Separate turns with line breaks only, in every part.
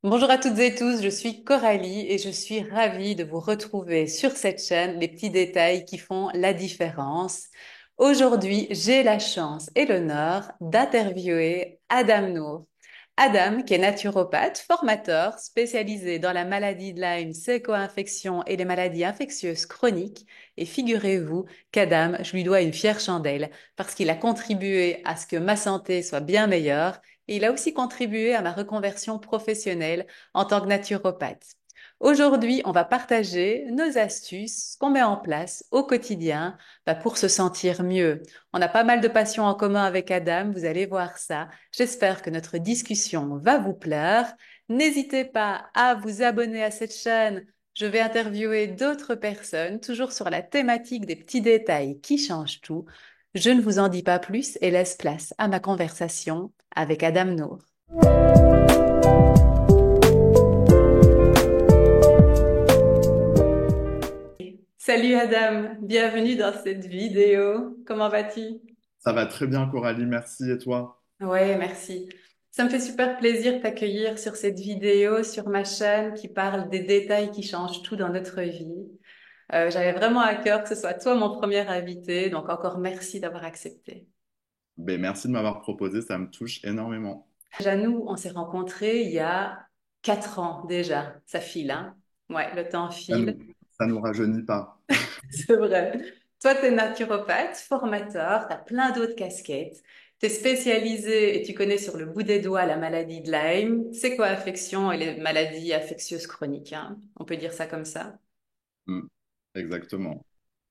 Bonjour à toutes et tous, je suis Coralie et je suis ravie de vous retrouver sur cette chaîne, les petits détails qui font la différence. Aujourd'hui, j'ai la chance et l'honneur d'interviewer Adam Nour. Adam, qui est naturopathe, formateur, spécialisé dans la maladie de Lyme, ses co-infections et les maladies infectieuses chroniques. Et figurez-vous qu'Adam, je lui dois une fière chandelle parce qu'il a contribué à ce que ma santé soit bien meilleure et il a aussi contribué à ma reconversion professionnelle en tant que naturopathe. Aujourd'hui, on va partager nos astuces qu'on met en place au quotidien pour se sentir mieux. On a pas mal de passions en commun avec Adam, vous allez voir ça. J'espère que notre discussion va vous plaire. N'hésitez pas à vous abonner à cette chaîne. Je vais interviewer d'autres personnes, toujours sur la thématique des petits détails qui changent tout. Je ne vous en dis pas plus et laisse place à ma conversation avec Adam Nour. Salut Adam, bienvenue dans cette vidéo. Comment vas-tu?
Ça va très bien, Coralie, merci. Et toi?
Ouais, merci. Ça me fait super plaisir de t'accueillir sur cette vidéo sur ma chaîne qui parle des détails qui changent tout dans notre vie. J'avais vraiment à cœur que ce soit toi mon premier invité, donc encore merci d'avoir accepté.
Ben, merci de m'avoir proposé, ça me touche énormément.
Déjà, nous, on s'est rencontrés il y a 4 ans déjà. Ça file, hein? Ouais, le temps
Ça
file.
nous, ça nous rajeunit pas.
C'est vrai. Toi, tu es naturopathe, formateur, tu as plein d'autres casquettes. Tu es spécialisé et tu connais sur le bout des doigts la maladie de Lyme. C'est quoi affection et les maladies infectieuses chroniques, hein? On peut dire ça comme ça.
Mm, exactement.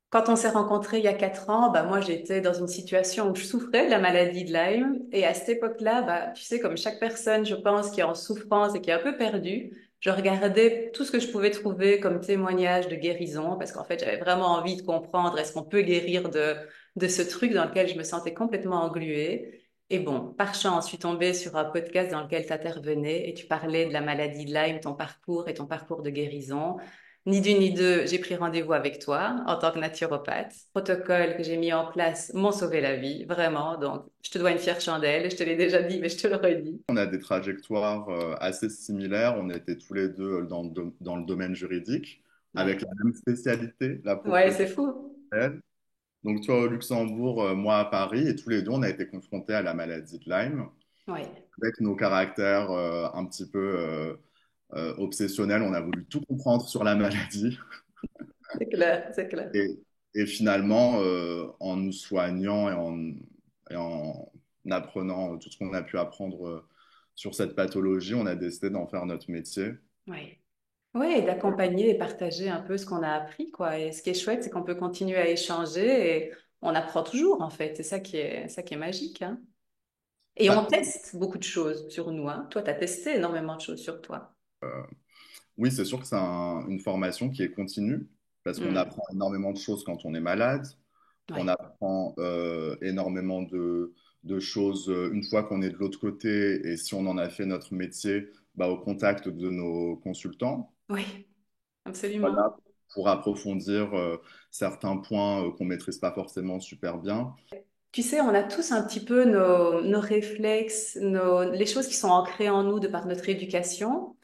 Quand on s'est rencontrés il y a 4 ans, moi j'étais dans une situation où je souffrais de la maladie de Lyme et à cette époque-là, tu sais, comme chaque personne, je pense, qui est en souffrance et qui est un peu perdue, je regardais tout ce que je pouvais trouver comme témoignage de guérison parce qu'en fait j'avais vraiment envie de comprendre est-ce qu'on peut guérir de ce truc dans lequel je me sentais complètement engluée. Et bon, par chance, je suis tombée sur un podcast dans lequel tu intervenais et tu parlais de la maladie de Lyme, ton parcours et ton parcours de guérison. Ni d'une ni deux, j'ai pris rendez-vous avec toi en tant que naturopathe. Protocole que j'ai mis en place m'ont sauvé la vie, vraiment. Donc, je te dois une fière chandelle. Je te l'ai déjà dit, mais je te le redis.
On a des trajectoires assez similaires. On était tous les deux dans le domaine juridique, avec
Ouais,
la même spécialité, la
ouais,
propriété
c'est fou.
intellectuelle. Donc, toi au Luxembourg, moi à Paris, et tous les deux, on a été confrontés à la maladie de Lyme,
Ouais,
avec nos caractères un petit peu obsessionnels. On a voulu tout comprendre sur la maladie.
c'est clair, c'est clair.
Et, et finalement, en nous soignant et en apprenant tout ce qu'on a pu apprendre sur cette pathologie, on a décidé d'en faire notre métier.
Ouais. Ouais, et d'accompagner et partager un peu ce qu'on a appris, quoi. Et ce qui est chouette, c'est qu'on peut continuer à échanger et on apprend toujours, en fait. C'est ça qui est magique, hein. Et on
Bah,
teste beaucoup de choses sur nous, hein. Toi, tu as testé énormément de choses sur toi.
oui, c'est sûr que c'est une formation qui est continue, parce qu'on
Hmm.
apprend énormément de choses quand on est malade. On
Ouais.
apprend énormément de choses une fois qu'on est de l'autre côté, et si on en a fait notre métier, bah, au contact de nos consultants.
Oui, absolument.
Voilà, pour approfondir certains points qu'on maîtrise pas forcément super bien.
Tu sais, on a tous un petit peu nos réflexes, les choses qui sont ancrées en nous de par notre éducation.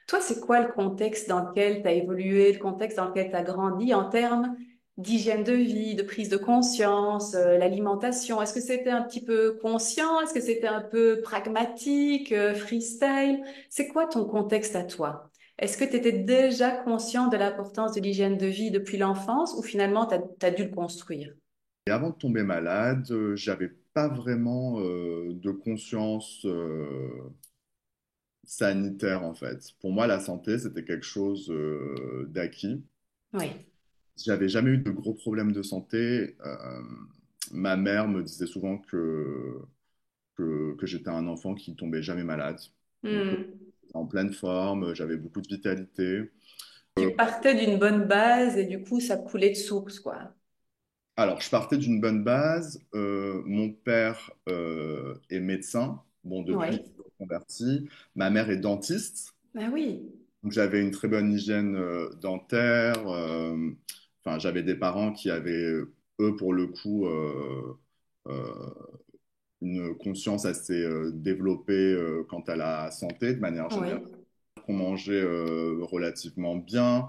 Toi, c'est quoi le contexte dans lequel tu as évolué, le contexte dans lequel tu as grandi en termes d'hygiène de vie, de prise de conscience, l'alimentation? Est-ce que c'était un petit peu conscient? Est-ce que c'était un peu pragmatique, freestyle? C'est quoi ton contexte à toi? Est-ce que tu étais déjà conscient de l'importance de l'hygiène de vie depuis l'enfance ou finalement tu as dû le construire?
Et avant de tomber malade, j'avais pas vraiment de conscience sanitaire en fait. Pour moi, la santé, c'était quelque chose d'acquis.
Oui.
J'avais jamais eu de gros problèmes de santé. Ma mère me disait souvent que j'étais un enfant qui tombait jamais malade. Donc,
Hmm.
en pleine forme, j'avais beaucoup de vitalité.
Tu partais d'une bonne base et du coup, ça coulait de source, quoi.
Alors, je partais d'une bonne base. Mon père est médecin. Bon, depuis, il
Oui.
s'est converti. Ma mère est dentiste.
Ah oui.
Donc, j'avais une très bonne hygiène dentaire. Enfin, j'avais des parents qui avaient, eux, pour le coup, euh, une conscience assez développée quant à la santé de manière
Oui.
générale. qu'on mangeait relativement bien.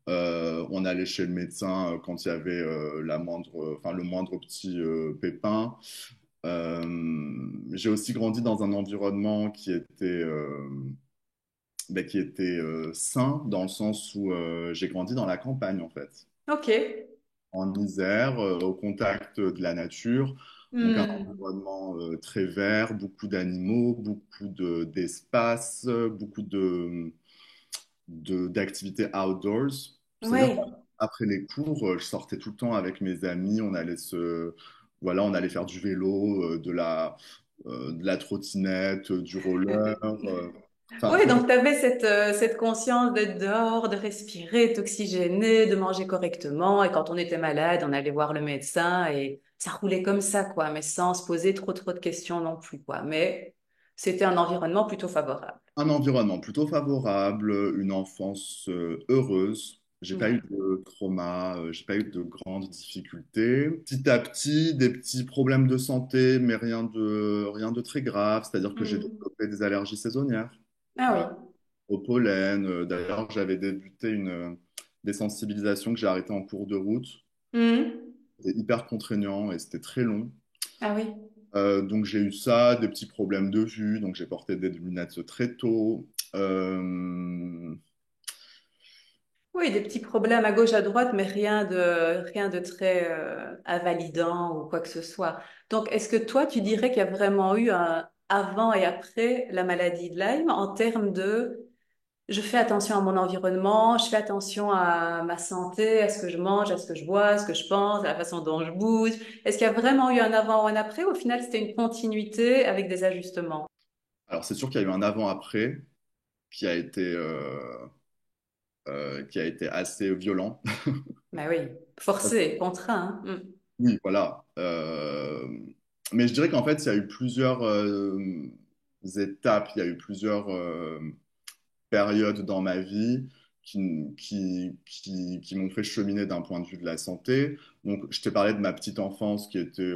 On allait chez le médecin quand il y avait le moindre petit pépin. J'ai aussi grandi dans un environnement qui était sain, dans le sens où j'ai grandi dans la campagne, en fait,
Ok.
en Isère, au contact de la nature. Donc un
Hmm.
environnement très vert, beaucoup d'animaux, d'espace, beaucoup d'activités outdoors. C'est-à-dire
Ouais.
qu'après les cours, je sortais tout le temps avec mes amis, voilà, on allait faire du vélo, de la trottinette, du roller. Enfin,
Oui, donc tu avais cette conscience d'être dehors, de respirer, d'oxygéner, de manger correctement. Et quand on était malade, on allait voir le médecin et ça roulait comme ça, quoi, mais sans se poser trop de questions non plus, quoi. Mais c'était un environnement plutôt favorable.
un environnement plutôt favorable, une enfance heureuse. J'ai pas eu
Ouais.
de trauma, j'ai pas eu de grandes difficultés. Petit à petit, des petits problèmes de santé, mais rien de très grave. C'est-à-dire que j'ai
Hmm.
développé des allergies saisonnières
Ah
euh,
oui.
au pollen. D'ailleurs, j'avais débuté des sensibilisations que j'ai arrêtées en cours de route.
Hmm.
C'était hyper contraignant et c'était très long.
Ah oui.
Donc j'ai eu ça, des petits problèmes de vue, donc j'ai porté des lunettes très tôt. Euh,
Oui, des petits problèmes à gauche, à droite, mais rien de très invalidant ou quoi que ce soit. Donc, est-ce que toi, tu dirais qu'il y a vraiment eu un avant et après la maladie de Lyme en termes de je fais attention à mon environnement, je fais attention à ma santé, à ce que je mange, à ce que je bois, à ce que je pense, à la façon dont je bouge. Est-ce qu'il y a vraiment eu un avant ou un après? Ou au final, c'était une continuité avec des ajustements.
alors c'est sûr qu'il y a eu un avant-après qui a qui a été assez violent.
Ben oui, forcé, contraint, hein.
Oui, voilà. Mais je dirais qu'en fait, il y a eu plusieurs étapes, il y a eu plusieurs périodes dans ma vie qui m'ont fait cheminer d'un point de vue de la santé. Donc, je t'ai parlé de ma petite enfance qui était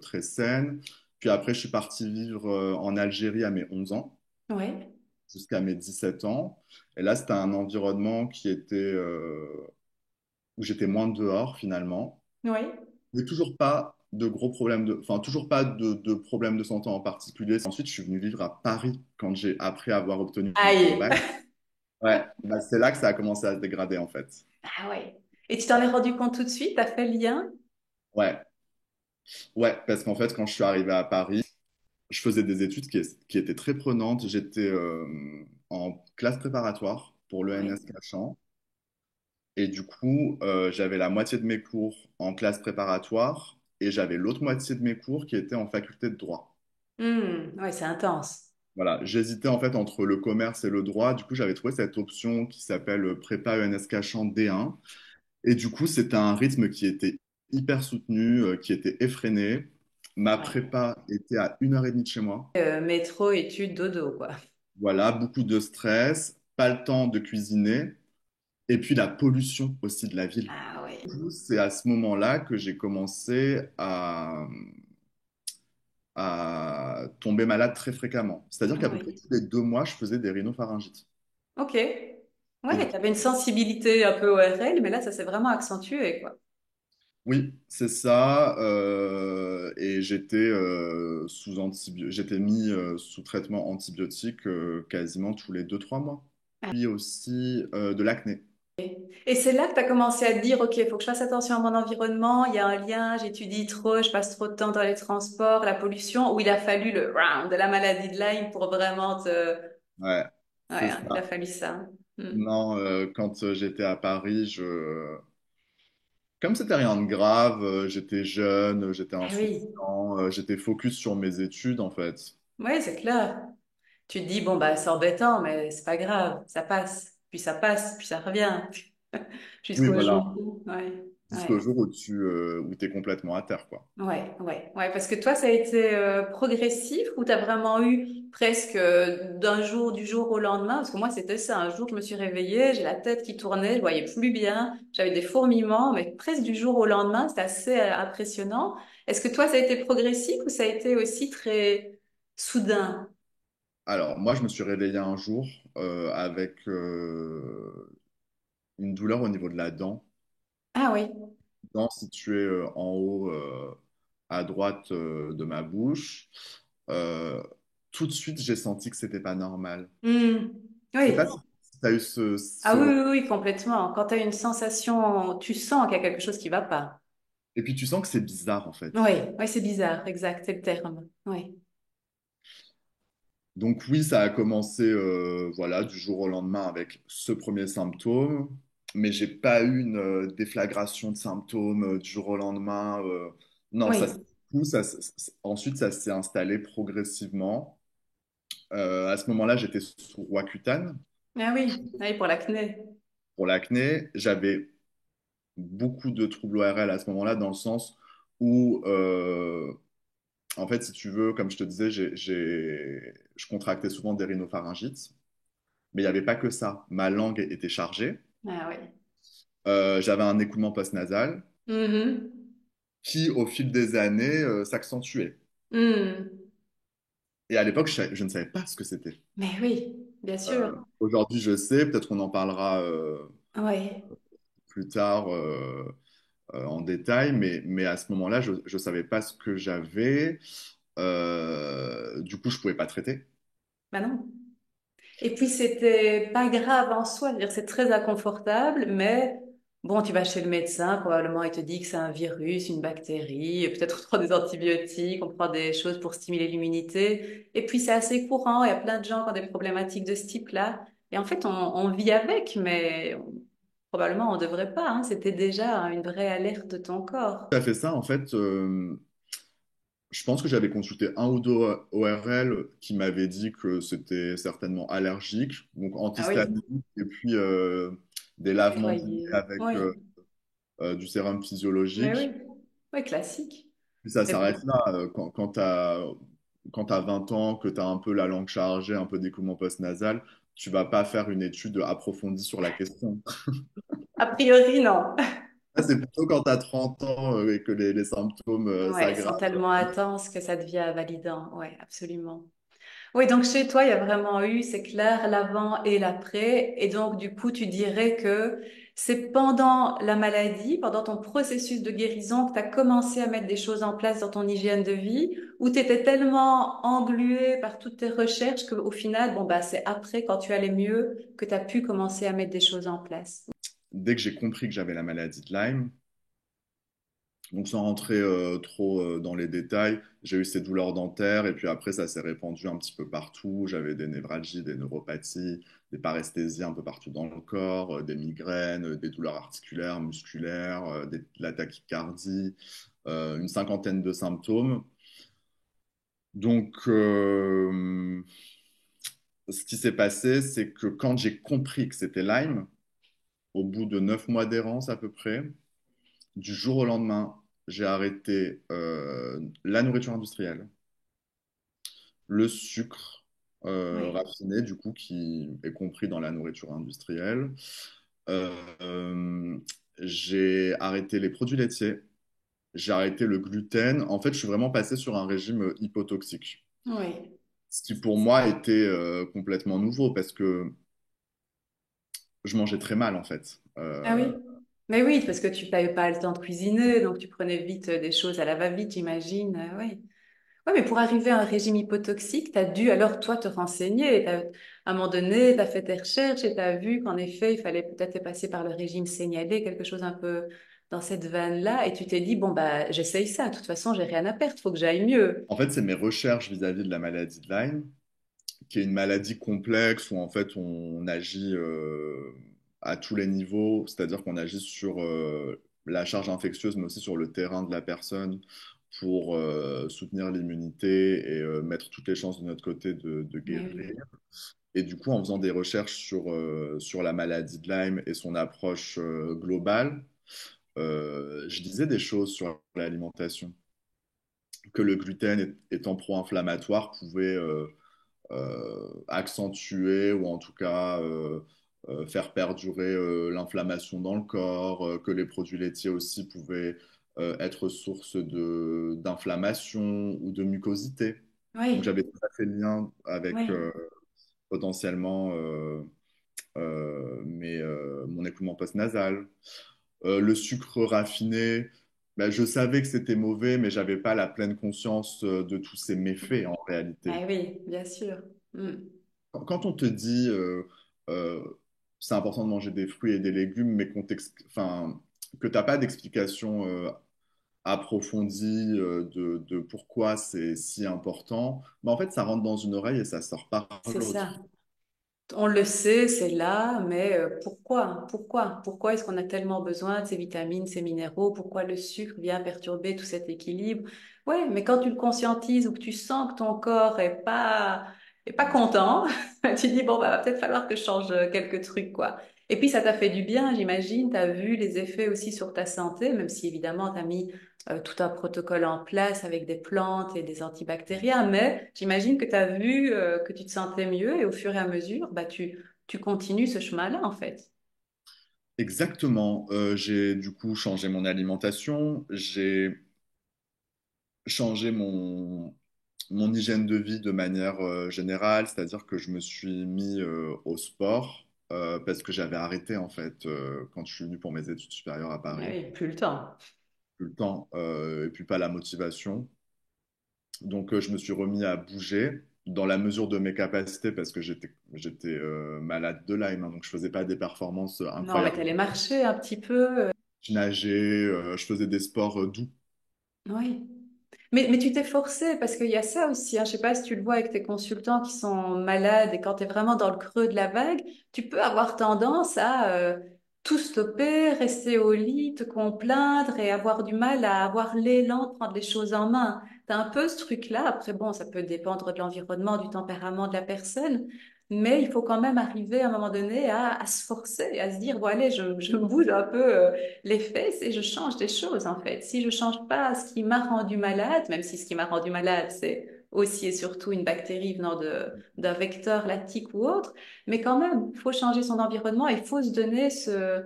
très saine. Puis après, je suis parti vivre en Algérie à mes 11 ans,
Oui,
jusqu'à mes 17 ans. Et là, c'était un environnement où j'étais moins dehors finalement.
oui.
Mais toujours pas de gros problèmes enfin, toujours pas de problèmes de santé en particulier. Ensuite, je suis venu vivre à Paris après avoir obtenu mon
Aïe.
bac. Ouais, bah, c'est là que ça a commencé à se dégrader en fait.
Ah ouais. Et tu t'en es rendu compte tout de suite? T'as fait le lien?
Ouais, ouais, parce qu'en fait, quand je suis arrivé à Paris, je faisais des études qui étaient très prenantes. J'étais en classe préparatoire pour
Oui.
l'ENS Cachan. Et du coup, j'avais la moitié de mes cours en classe préparatoire et j'avais l'autre moitié de mes cours qui étaient en faculté de droit.
Ouais, c'est intense.
Voilà, j'hésitais en fait entre le commerce et le droit. Du coup, j'avais trouvé cette option qui s'appelle prépa ENS Cachan D1. Et du coup, c'était un rythme qui était hyper soutenu, qui était effréné. Ma
Ouais.
prépa était à 1h30 de chez moi.
Métro, études, dodo, quoi.
Voilà, beaucoup de stress, pas le temps de cuisiner. Et puis la pollution aussi de la ville.
Ah oui.
Du coup, c'est à ce moment-là que j'ai commencé à tomber malade très fréquemment. C'est-à-dire
Ah
qu'à peu près
oui.
tous les 2 mois, je faisais des rhinopharyngites.
Ok.
Et
Ouais, t'avais une sensibilité un peu ORL, mais là, ça s'est vraiment accentué, quoi.
oui, c'est ça. Et j'étais mis sous traitement antibiotique quasiment tous les 2, 3 mois. Puis aussi de l'acné.
Et c'est là que tu as commencé à te dire, OK, il faut que je fasse attention à mon environnement, il y a un lien, j'étudie trop, je passe trop de temps dans les transports, la pollution, ou il a fallu le round de la maladie de Lyme pour vraiment te...
Ouais,
Ouais,
c'est
hein, il a
ça.
fallu ça. Hmm.
Non, quand j'étais à Paris, comme c'était rien de grave, j'étais jeune, j'étais
Ah oui,
insouciant, j'étais focus sur mes études en fait.
ouais, c'est clair. Tu te dis, bon, bah, c'est embêtant, mais c'est pas grave, ça passe, puis ça revient,
Oui,
jusqu'au
voilà.
jour où, ouais,
Jusqu'au
ouais.
jour où t'es complètement à terre, quoi.
Ouais, parce que toi, ça a été progressif ou tu as vraiment eu presque du jour au lendemain? Parce que moi, c'était ça. Un jour, je me suis réveillée, j'ai la tête qui tournait, je voyais plus bien, j'avais des fourmillements, mais presque du jour au lendemain, c'était assez impressionnant. Est-ce que toi, ça a été progressif ou ça a été aussi très soudain?
Alors, moi, je me suis réveillé un jour avec une douleur au niveau de la dent,
Ah oui.
dent située en haut à droite de ma bouche. Euh, Tout de suite, j'ai senti que c'était pas normal.
Hmm.
Je sais pas
Oui.
si tu as eu
Ah oui,
ce...
oui, oui, complètement. Quand tu as une sensation, tu sens qu'il y a quelque chose qui va pas.
Et puis tu sens que c'est bizarre en fait.
Oui, oui, c'est bizarre, exact, c'est le terme. Oui.
Donc oui, ça a commencé voilà, du jour au lendemain avec ce premier symptôme, mais j'ai pas eu une déflagration de symptômes du jour au lendemain. Non, ça,
Oui.
ensuite ça s'est installé progressivement. À ce moment-là, j'étais sous Roaccutane
Ah oui, ah oui, pour l'acné.
pour l'acné. J'avais beaucoup de troubles ORL à ce moment-là, dans le sens où, en fait, si tu veux, comme je te disais, je contractais souvent des rhinopharyngites. Mais il n'y avait pas que ça. Ma langue était chargée.
Ah oui.
J'avais un écoulement post-nasal
Mhm.
qui, au fil des années, s'accentuait.
Hmm.
Et à l'époque, je ne savais pas ce que c'était.
Mais oui, bien sûr.
Aujourd'hui, je sais, peut-être qu'on en parlera
Oui.
plus tard en détail, mais à ce moment-là, je ne savais pas ce que j'avais. Du coup, je ne pouvais pas traiter.
Bah non. Et puis, c'était pas grave en soi. C'est-à-dire, c'est très inconfortable, mais bon, tu vas chez le médecin, probablement, il te dit que c'est un virus, une bactérie, peut-être on prend des antibiotiques, on prend des choses pour stimuler l'immunité. Et puis, c'est assez courant. Il y a plein de gens qui ont des problématiques de ce type-là. Et en fait, on vit avec, mais probablement, on devrait pas, hein. C'était déjà une vraie alerte de ton corps.
Ça fait ça, en fait. Je pense que j'avais consulté un ou deux ORL qui m'avaient dit que c'était certainement allergique, donc
Ah oui,
antihistaminique, et puis des lavements du nez
nettoyer.
avec
Oui,
du sérum
mais
physiologique.
oui, oui, classique.
Puis ça
Mais
s'arrête là. Quand tu as 20 ans, que tu as un peu la langue chargée, un peu d'écoulement post-nasal, tu vas pas faire une étude approfondie sur la question.
a priori, non.
Ça, c'est plutôt quand tu as 30 ans et que les symptômes
Ouais, ils sont
s'aggravent.
tellement intenses que ça devient validant. Ouais, absolument. Oui, donc chez toi, il y a vraiment eu, c'est clair, l'avant et l'après. Et donc, du coup, tu dirais que c'est pendant la maladie, pendant ton processus de guérison, que tu as commencé à mettre des choses en place dans ton hygiène de vie, ou tu étais tellement englué par toutes tes recherches qu'au final, bon, bah, c'est après, quand tu allais mieux, que tu as pu commencer à mettre des choses en place.
Dès que j'ai compris que j'avais la maladie de Lyme, donc sans rentrer trop dans les détails, j'ai eu ces douleurs dentaires et puis après ça s'est répandu un petit peu partout. J'avais des névralgies, des neuropathies, des paresthésies un peu partout dans le corps, des migraines, des douleurs articulaires, musculaires, de la tachycardie, une cinquantaine de symptômes. Donc ce qui s'est passé, c'est que quand j'ai compris que c'était Lyme, au bout de 9 mois d'errance à peu près, du jour au lendemain, j'ai arrêté la nourriture industrielle, le sucre
Oui,
raffiné, du coup, qui est compris dans la nourriture industrielle. Euh, euh, j'ai arrêté les produits laitiers, j'ai arrêté le gluten. En fait, je suis vraiment passé sur un régime hypotoxique.
oui.
Ce qui pour moi était complètement nouveau parce que je mangeais très mal en fait.
Ah oui. Mais oui, parce que tu n'avais pas le temps de cuisiner, donc tu prenais vite des choses à la va-vite, j'imagine. Oui. Ouais, mais pour arriver à un régime hypotoxique, tu as dû alors toi te renseigner. À un moment donné, tu as fait tes recherches et tu as vu qu'en effet, il fallait peut-être passer par le régime signalé, quelque chose un peu dans cette veine-là, et tu t'es dit, bon, bah, j'essaye ça. De toute façon, j'ai rien à perdre, faut que j'aille mieux.
En fait, c'est mes recherches vis-à-vis de la maladie de Lyme qui est une maladie complexe où en fait on agit à tous les niveaux, c'est-à-dire qu'on agit sur la charge infectieuse, mais aussi sur le terrain de la personne pour soutenir l'immunité et mettre toutes les chances de notre côté de
Mais
guérir.
oui.
Et du coup, en faisant des recherches sur la maladie de Lyme et son approche globale, je disais des choses sur l'alimentation, que le gluten étant pro-inflammatoire pouvait accentuer ou en tout cas faire perdurer l'inflammation dans le corps, que les produits laitiers aussi pouvaient être source d'inflammation ou de mucosité.
Oui,
Donc j'avais tout à fait le lien avec
oui.
potentiellement mon écoulement post-nasal. Le sucre raffiné, ben, je savais que c'était mauvais, mais j'avais pas la pleine conscience de tous ces méfaits en réalité.
Ah oui, bien sûr. Mm.
Quand on te dit euh, c'est important de manger des fruits et des légumes, mais enfin, que tu n'as pas d'explication approfondie de pourquoi c'est si important, ben, en fait, ça rentre dans une oreille et ça sort par
C'est
l'autre.
ça. On le sait, c'est là, mais pourquoi? Pourquoi? Pourquoi est-ce qu'on a tellement besoin de ces vitamines, ces minéraux? Pourquoi le sucre vient perturber tout cet équilibre? Ouais, mais quand tu le conscientises ou que tu sens que ton corps est pas content, tu dis, bon, bah, va peut-être falloir que je change quelques trucs, quoi. Et puis, ça t'a fait du bien, j'imagine. Tu as vu les effets aussi sur ta santé, même si évidemment, tu as mis tout un protocole en place avec des plantes et des antibactériens, mais j'imagine que tu as vu que tu te sentais mieux et au fur et à mesure, bah, tu continues ce chemin-là, en fait.
Exactement. J'ai du coup changé mon alimentation, j'ai changé mon hygiène de vie de manière générale, c'est-à-dire que je me suis mis au sport parce que j'avais arrêté en fait quand je suis venu pour mes études supérieures à
Ah
Paris.
oui, plus le temps.
Plus le temps et puis pas la motivation. Donc je me suis remis à bouger dans la mesure de mes capacités parce que j'étais malade de Lyme, hein, donc je faisais pas des performances
Non, mais
incroyables.
t'allais marcher un petit peu.
Je nageais, je faisais des sports doux.
Oui. Mais tu t'es forcé parce qu'il y a ça aussi. Hein. Je sais pas si tu le vois avec tes consultants qui sont malades et quand tu es vraiment dans le creux de la vague, tu peux avoir tendance à tout stopper, rester au lit, te complaindre et avoir du mal à avoir l'élan de prendre les choses en main. Tu as un peu ce truc-là. Après, bon, ça peut dépendre de l'environnement, du tempérament de la personne. Mais il faut quand même arriver à un moment donné à se forcer, à se dire, bon, allez, je bouge un peu les fesses et je change des choses en fait. Si je change pas ce qui m'a rendu malade, même si ce qui m'a rendu malade, c'est aussi et surtout une bactérie venant d'un vecteur lactique ou autre, mais quand même, il faut changer son environnement, il faut se donner ce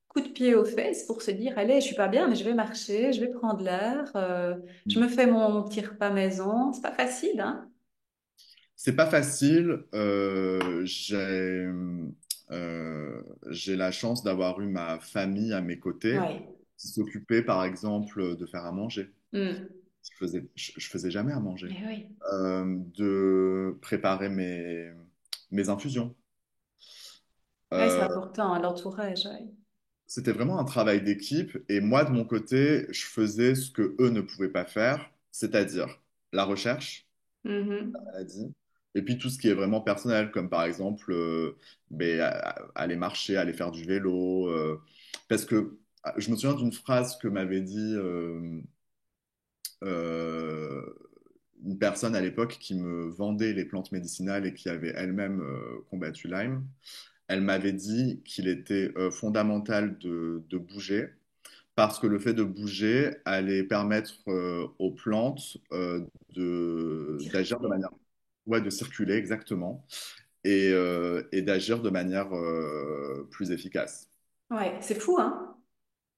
coup de pied aux fesses pour se dire, allez, je suis pas bien, mais je vais marcher, je vais prendre l'air, je me fais mon petit repas maison. C'est pas facile, hein?
C'est pas facile. J'ai la chance d'avoir eu ma famille à mes côtés
Ouais.
qui s'occupait par exemple de faire à manger.
Hmm.
Je faisais jamais à manger.
Eh oui.
De préparer mes infusions.
Ouais, c'est
Euh,
important, hein, l'entourage. Ouais.
C'était vraiment un travail d'équipe et moi de mon côté, je faisais ce que eux ne pouvaient pas faire, c'est-à-dire la recherche,
Mhm.
maladie, et puis tout ce qui est vraiment personnel, comme par exemple aller marcher, aller faire du vélo, parce que je me souviens d'une phrase que m'avait dit euh, une personne à l'époque qui me vendait les plantes médicinales et qui avait elle-même combattu Lyme. Elle m'avait dit qu'il était fondamental de bouger parce que le fait de bouger allait permettre aux plantes d'agir de
Circuler.
manière, ouais, de circuler exactement et d'agir de manière plus efficace.
Ouais, c'est fou, hein?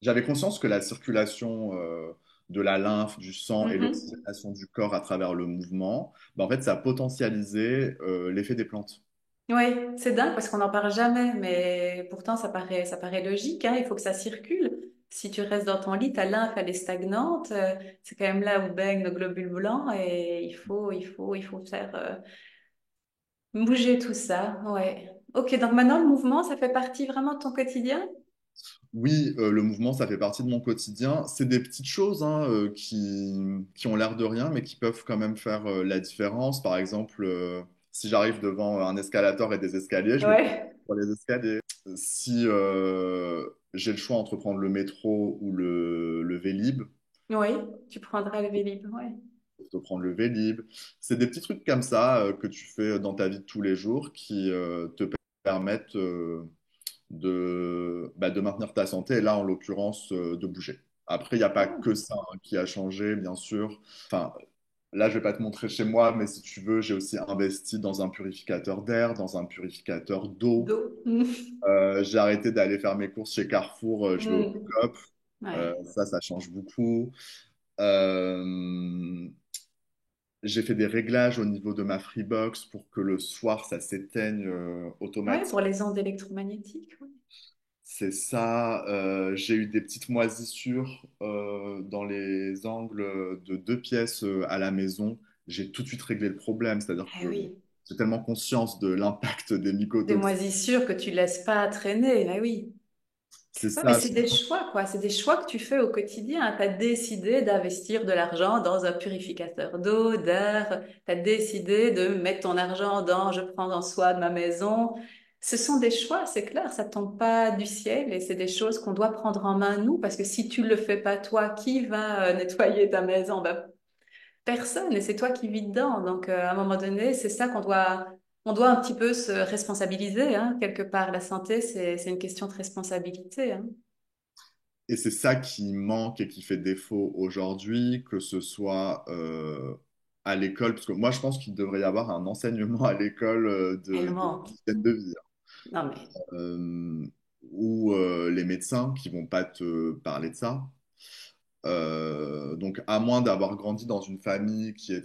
J'avais conscience que la circulation de la lymphe, du sang et
Mhm.
l'oxygénation du corps à travers le mouvement, bah, en fait, ça potentialisait l'effet des plantes.
Oui, c'est dingue parce qu'on n'en parle jamais, mais pourtant ça paraît logique, hein, il faut que ça circule. Si tu restes dans ton lit, ta lymphe, elle est stagnante, c'est quand même là où baignent nos globules blancs et il faut faire bouger tout ça. Ouais. Ok, donc maintenant le mouvement, ça fait partie vraiment de ton quotidien?
Oui, le mouvement, ça fait partie de mon quotidien. C'est des petites choses hein, qui ont l'air de rien, mais qui peuvent quand même faire la différence. Par exemple, si j'arrive devant un escalator et des escaliers, je me prends
Ouais.
sur les escaliers. Si j'ai le choix entre prendre le métro ou le Vélib,
Oui, tu prendras le Vélib. Ouais.
de prendre le Vélib. C'est des petits trucs comme ça que tu fais dans ta vie de tous les jours qui te permettent de maintenir ta santé et là, en l'occurrence, de bouger. Après, il n'y a pas que ça hein, qui a changé, bien sûr. Enfin, là, je vais pas te montrer chez moi, mais si tu veux, j'ai aussi investi dans un purificateur d'air, dans un purificateur d'eau.
D'eau.
J'ai arrêté d'aller faire mes courses chez Carrefour, je vais au
Mm.
Coop.
Ouais.
Ça change beaucoup. Euh, j'ai fait des réglages au niveau de ma Freebox pour que le soir, ça s'éteigne
Ouais,
automatiquement.
pour les ondes électromagnétiques. Oui.
C'est ça. J'ai eu des petites moisissures dans les angles de deux pièces à la maison. J'ai tout de suite réglé le problème. C'est-à-dire
Eh
que
oui,
j'ai tellement conscience de l'impact des
des
mycotoxines.
moisissures que tu laisses pas traîner. Eh oui.
C'est
Ouais, mais
ça.
c'est des choix, quoi. C'est des choix que tu fais au quotidien. Tu as décidé d'investir de l'argent dans un purificateur d'eau, d'air. Tu as décidé de mettre ton argent dans je prends en soin de ma maison. Ce sont des choix, c'est clair. Ça tombe pas du ciel et c'est des choses qu'on doit prendre en main nous parce que si tu le fais pas toi, qui va nettoyer ta maison? Ben, personne et c'est toi qui vis dedans. Donc, à un moment donné, c'est ça on doit un petit peu se responsabiliser, hein, quelque part. La santé, c'est une question de responsabilité, hein.
Et c'est ça qui manque et qui fait défaut aujourd'hui, que ce soit à l'école. Parce que moi, je pense qu'il devrait y avoir un enseignement à l'école de
Tellement.
l'hygiène de vie.
Non, mais,
euh, ou les médecins qui vont pas te parler de ça. Donc, à moins d'avoir grandi dans une famille qui est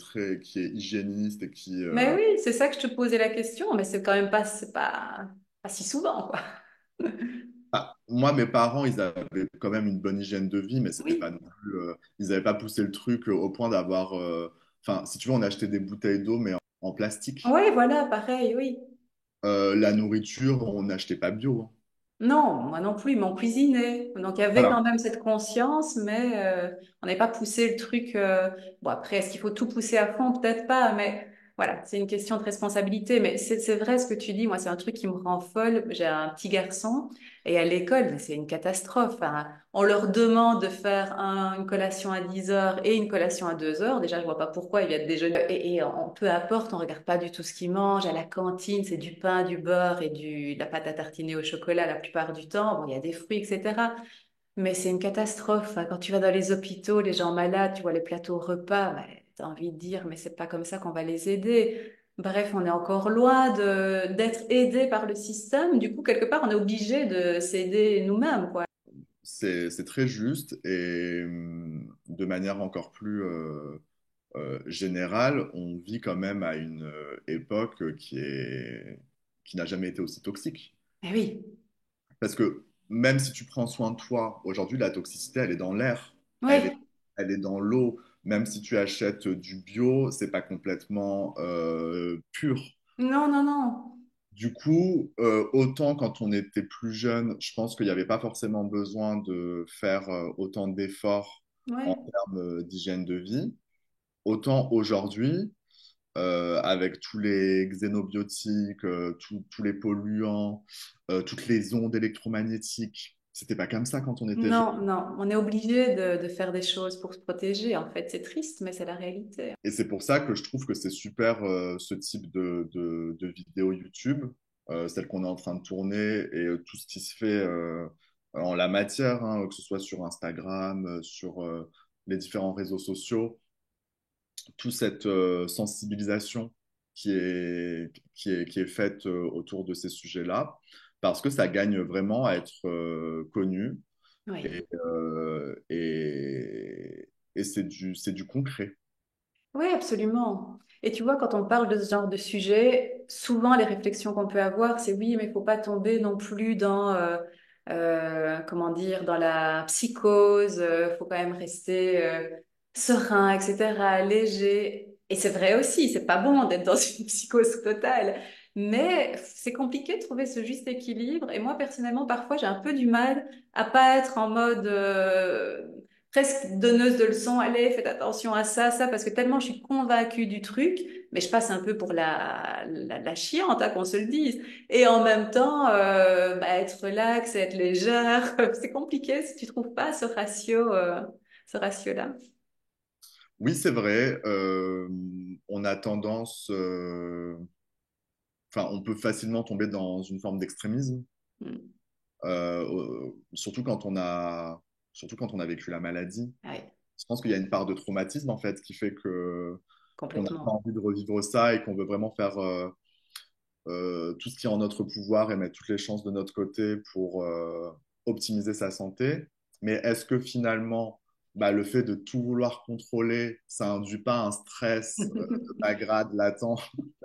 hygiéniste et qui,
mais oui, c'est ça que je te posais la question, mais c'est quand même pas, pas si souvent, quoi.
moi, mes parents, ils avaient quand même une bonne hygiène de vie, mais c'était pas
Oui.
non plus, ils n'avaient pas poussé le truc au point d'avoir, enfin, si tu veux, on achetait des bouteilles d'eau, mais en plastique.
Oui, voilà, pareil, oui.
La nourriture, on n'achetait pas bio, hein.
Non, moi non plus, mais on cuisinait. Donc il y avait quand
Voilà.
même cette conscience, mais on n'avait pas poussé le truc. Bon, après, est-ce qu'il faut tout pousser à fond? Peut-être pas, mais voilà, c'est une question de responsabilité. Mais c'est vrai ce que tu dis. Moi, c'est un truc qui me rend folle. J'ai un petit garçon et à l'école, mais c'est une catastrophe, hein. On leur demande de faire une collation à 10 heures et une collation à 2 heures. Déjà, je vois pas pourquoi ils viennent déjeuner. Et peu importe, on regarde pas du tout ce qu'ils mangent. À la cantine, c'est du pain, du beurre et de la pâte à tartiner au chocolat la plupart du temps. Bon, il y a des fruits, etc. Mais c'est une catastrophe, hein. Quand tu vas dans les hôpitaux, les gens malades, tu vois les plateaux repas, tu as envie de dire, mais c'est pas comme ça qu'on va les aider. Bref, on est encore loin d'être aidé par le système. Du coup, quelque part, on est obligé de s'aider nous-mêmes, quoi.
C'est très juste et de manière encore plus générale, on vit quand même à une époque qui n'a jamais été aussi toxique.
Eh oui,
Parce que même si tu prends soin de toi, aujourd'hui, la toxicité, elle est dans l'air, elle est,
ouais.
elle est dans l'eau. Même si tu achètes du bio, c'est pas complètement pur.
Non, non, non.
Du coup, autant quand on était plus jeune, je pense qu'il n'y avait pas forcément besoin de faire autant d'efforts en
Ouais.
termes d'hygiène de vie. Autant aujourd'hui, avec tous les xénobiotiques, tous les polluants, toutes les ondes électromagnétiques. C'était pas comme ça quand on était jeune.
Non, non. On est obligé de faire des choses pour se protéger. En fait, c'est triste, mais c'est la réalité.
Et c'est pour ça que je trouve que c'est super ce type de vidéos YouTube, celle qu'on est en train de tourner et tout ce qui se fait en la matière, hein, que ce soit sur Instagram, sur les différents réseaux sociaux, toute cette sensibilisation qui est faite autour de ces sujets-là, parce que ça gagne vraiment à être connu
Oui.
et c'est du concret.
Oui, absolument. Et tu vois, quand on parle de ce genre de sujet, souvent les réflexions qu'on peut avoir, c'est oui, mais il faut pas tomber non plus dans, comment dire, dans la psychose. Faut quand même rester serein, etc., léger. Et c'est vrai aussi, c'est pas bon d'être dans une psychose totale. Mais c'est compliqué de trouver ce juste équilibre. Et moi, personnellement, parfois, j'ai un peu du mal à pas être en mode presque donneuse de leçons, allez, faites attention à ça, parce que tellement je suis convaincue du truc, mais je passe un peu pour la chiante, hein, qu'on se le dise. Et en même temps, être relax, être légère, c'est compliqué si tu trouves pas ce ratio-là.
Oui, c'est vrai. On a tendance, enfin, on peut facilement tomber dans une forme d'extrémisme,
Hmm.
surtout surtout quand on a vécu la maladie.
Ouais,
Je pense qu'il y a une part de traumatisme en fait qui fait que qu'on n'a pas
complètement.
envie de revivre ça et qu'on veut vraiment faire tout ce qui est en notre pouvoir et mettre toutes les chances de notre côté pour optimiser sa santé. Mais est-ce que finalement bah, le fait de tout vouloir contrôler, ça induit pas un stress de bas grade latent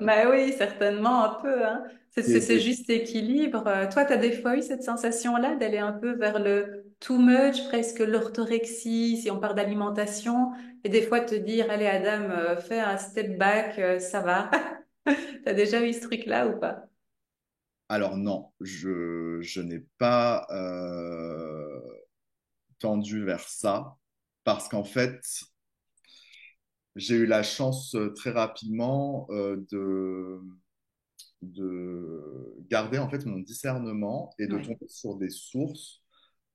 Bah oui, certainement un peu, hein.
qui
C'est
est
juste équilibre. Toi, tu as des fois eu cette sensation-là d'aller un peu vers le too much, presque l'orthorexie, si on parle d'alimentation, et des fois te dire, allez Adam, fais un step back, ça va. T'as déjà eu ce truc-là ou pas?
Alors non, je n'ai pas tendu vers ça parce qu'en fait, j'ai eu la chance très rapidement de garder en fait mon discernement et de
Oui.
tomber sur des sources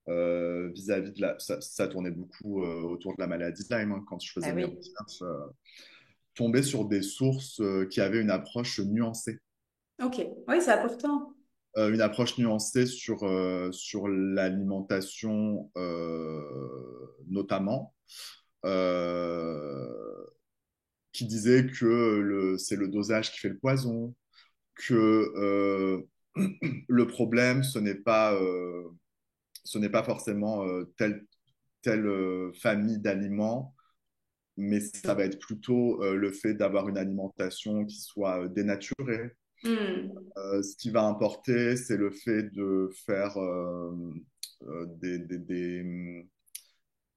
vis-à-vis de la... Ça tournait beaucoup autour de la maladie de Lyme hein, quand je
Ah
faisais mes
oui.
recherches. Tomber sur des sources qui avaient une approche nuancée.
Ok. Oui, c'est important.
Une approche nuancée sur l'alimentation notamment, euh, qui disait que c'est le dosage qui fait le poison, que le problème, ce n'est pas forcément telle famille d'aliments, mais ça va être plutôt le fait d'avoir une alimentation qui soit dénaturée.
Hmm.
Ce qui va importer, c'est le fait de faire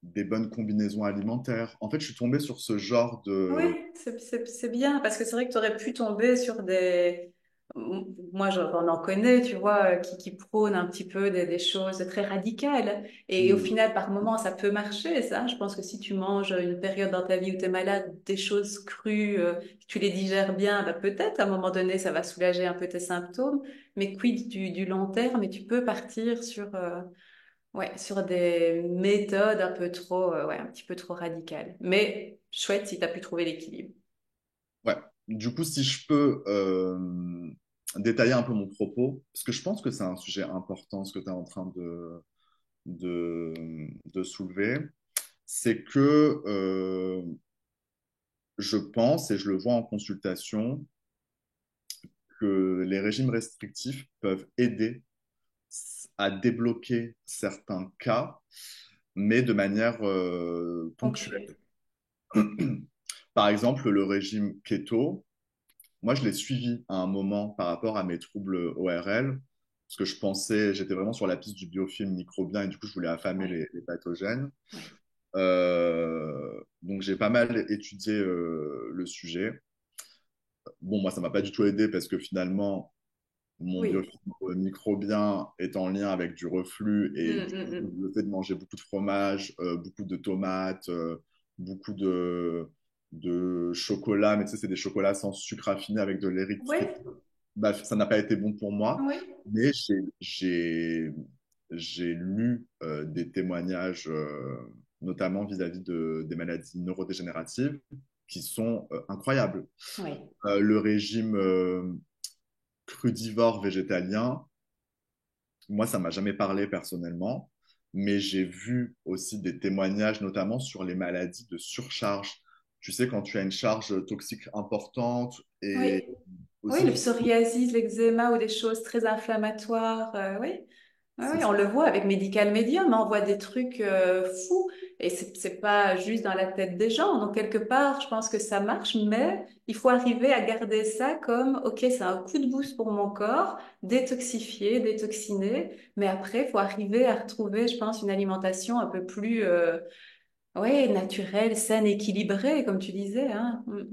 des bonnes combinaisons alimentaires. En fait, je suis tombé sur ce genre
Oui,
de...
c'est bien, parce que c'est vrai que tu aurais pu tomber sur des... Moi, j'en en connais, tu vois, qui prônent un petit peu des choses très radicales. Et au
Hmm.
final, par moment, ça peut marcher, ça. Je pense que si tu manges une période dans ta vie où tu es malade, des choses crues, tu les digères bien, bah, peut-être à un moment donné, ça va soulager un peu tes symptômes. Mais quid du long terme, et tu peux partir sur... ouais, sur des méthodes un peu trop, ouais, un petit peu trop radicales. Mais chouette si tu as pu trouver l'équilibre.
Ouais. Du coup, si je peux détailler un peu mon propos, parce que je pense que c'est un sujet important, ce que tu es en train de, de soulever, c'est que je pense, et je le vois en consultation, que les régimes restrictifs peuvent aider à débloquer certains cas, mais de manière
Ok.
ponctuelle. Par exemple, le régime keto, moi, je l'ai suivi à un moment par rapport à mes troubles ORL, parce que je pensais, j'étais vraiment sur la piste du biofilm microbien et du coup, je voulais affamer
Ouais,
les pathogènes.
ouais.
Donc, j'ai pas mal étudié le sujet. Bon, moi, ça m'a pas du tout aidé parce que finalement, mon
Oui.
biofilm microbien est en lien avec du reflux et
Mm,
du
mm,
coup,
mm.
le fait de manger beaucoup de fromage, beaucoup de tomates, beaucoup de chocolat, mais tu sais, c'est des chocolats sans sucre raffiné avec de l'érythritol.
Ouais,
Bah, ça n'a pas été bon pour moi,
ouais.
mais j'ai lu des témoignages, notamment vis-à-vis des maladies neurodégénératives, qui sont incroyables.
Ouais.
Le régime crudivore végétalien, moi, ça m'a jamais parlé personnellement, mais j'ai vu aussi des témoignages, notamment sur les maladies de surcharge. Tu sais, quand tu as une charge toxique importante et
Oui. Oui,
aussi
le
du coup,
psoriasis, l'eczéma ou des choses très inflammatoires. Oui. Oui,
c'est
oui, on le voit avec Medical Medium, hein, on voit des trucs fous et c'est pas juste dans la tête des gens. Donc quelque part, je pense que ça marche, mais il faut arriver à garder ça comme, ok, c'est un coup de boost pour mon corps, détoxifier, détoxiner, mais après, il faut arriver à retrouver, je pense, une alimentation un peu plus, ouais, naturelle, saine, équilibrée, comme tu disais, hein. Mm.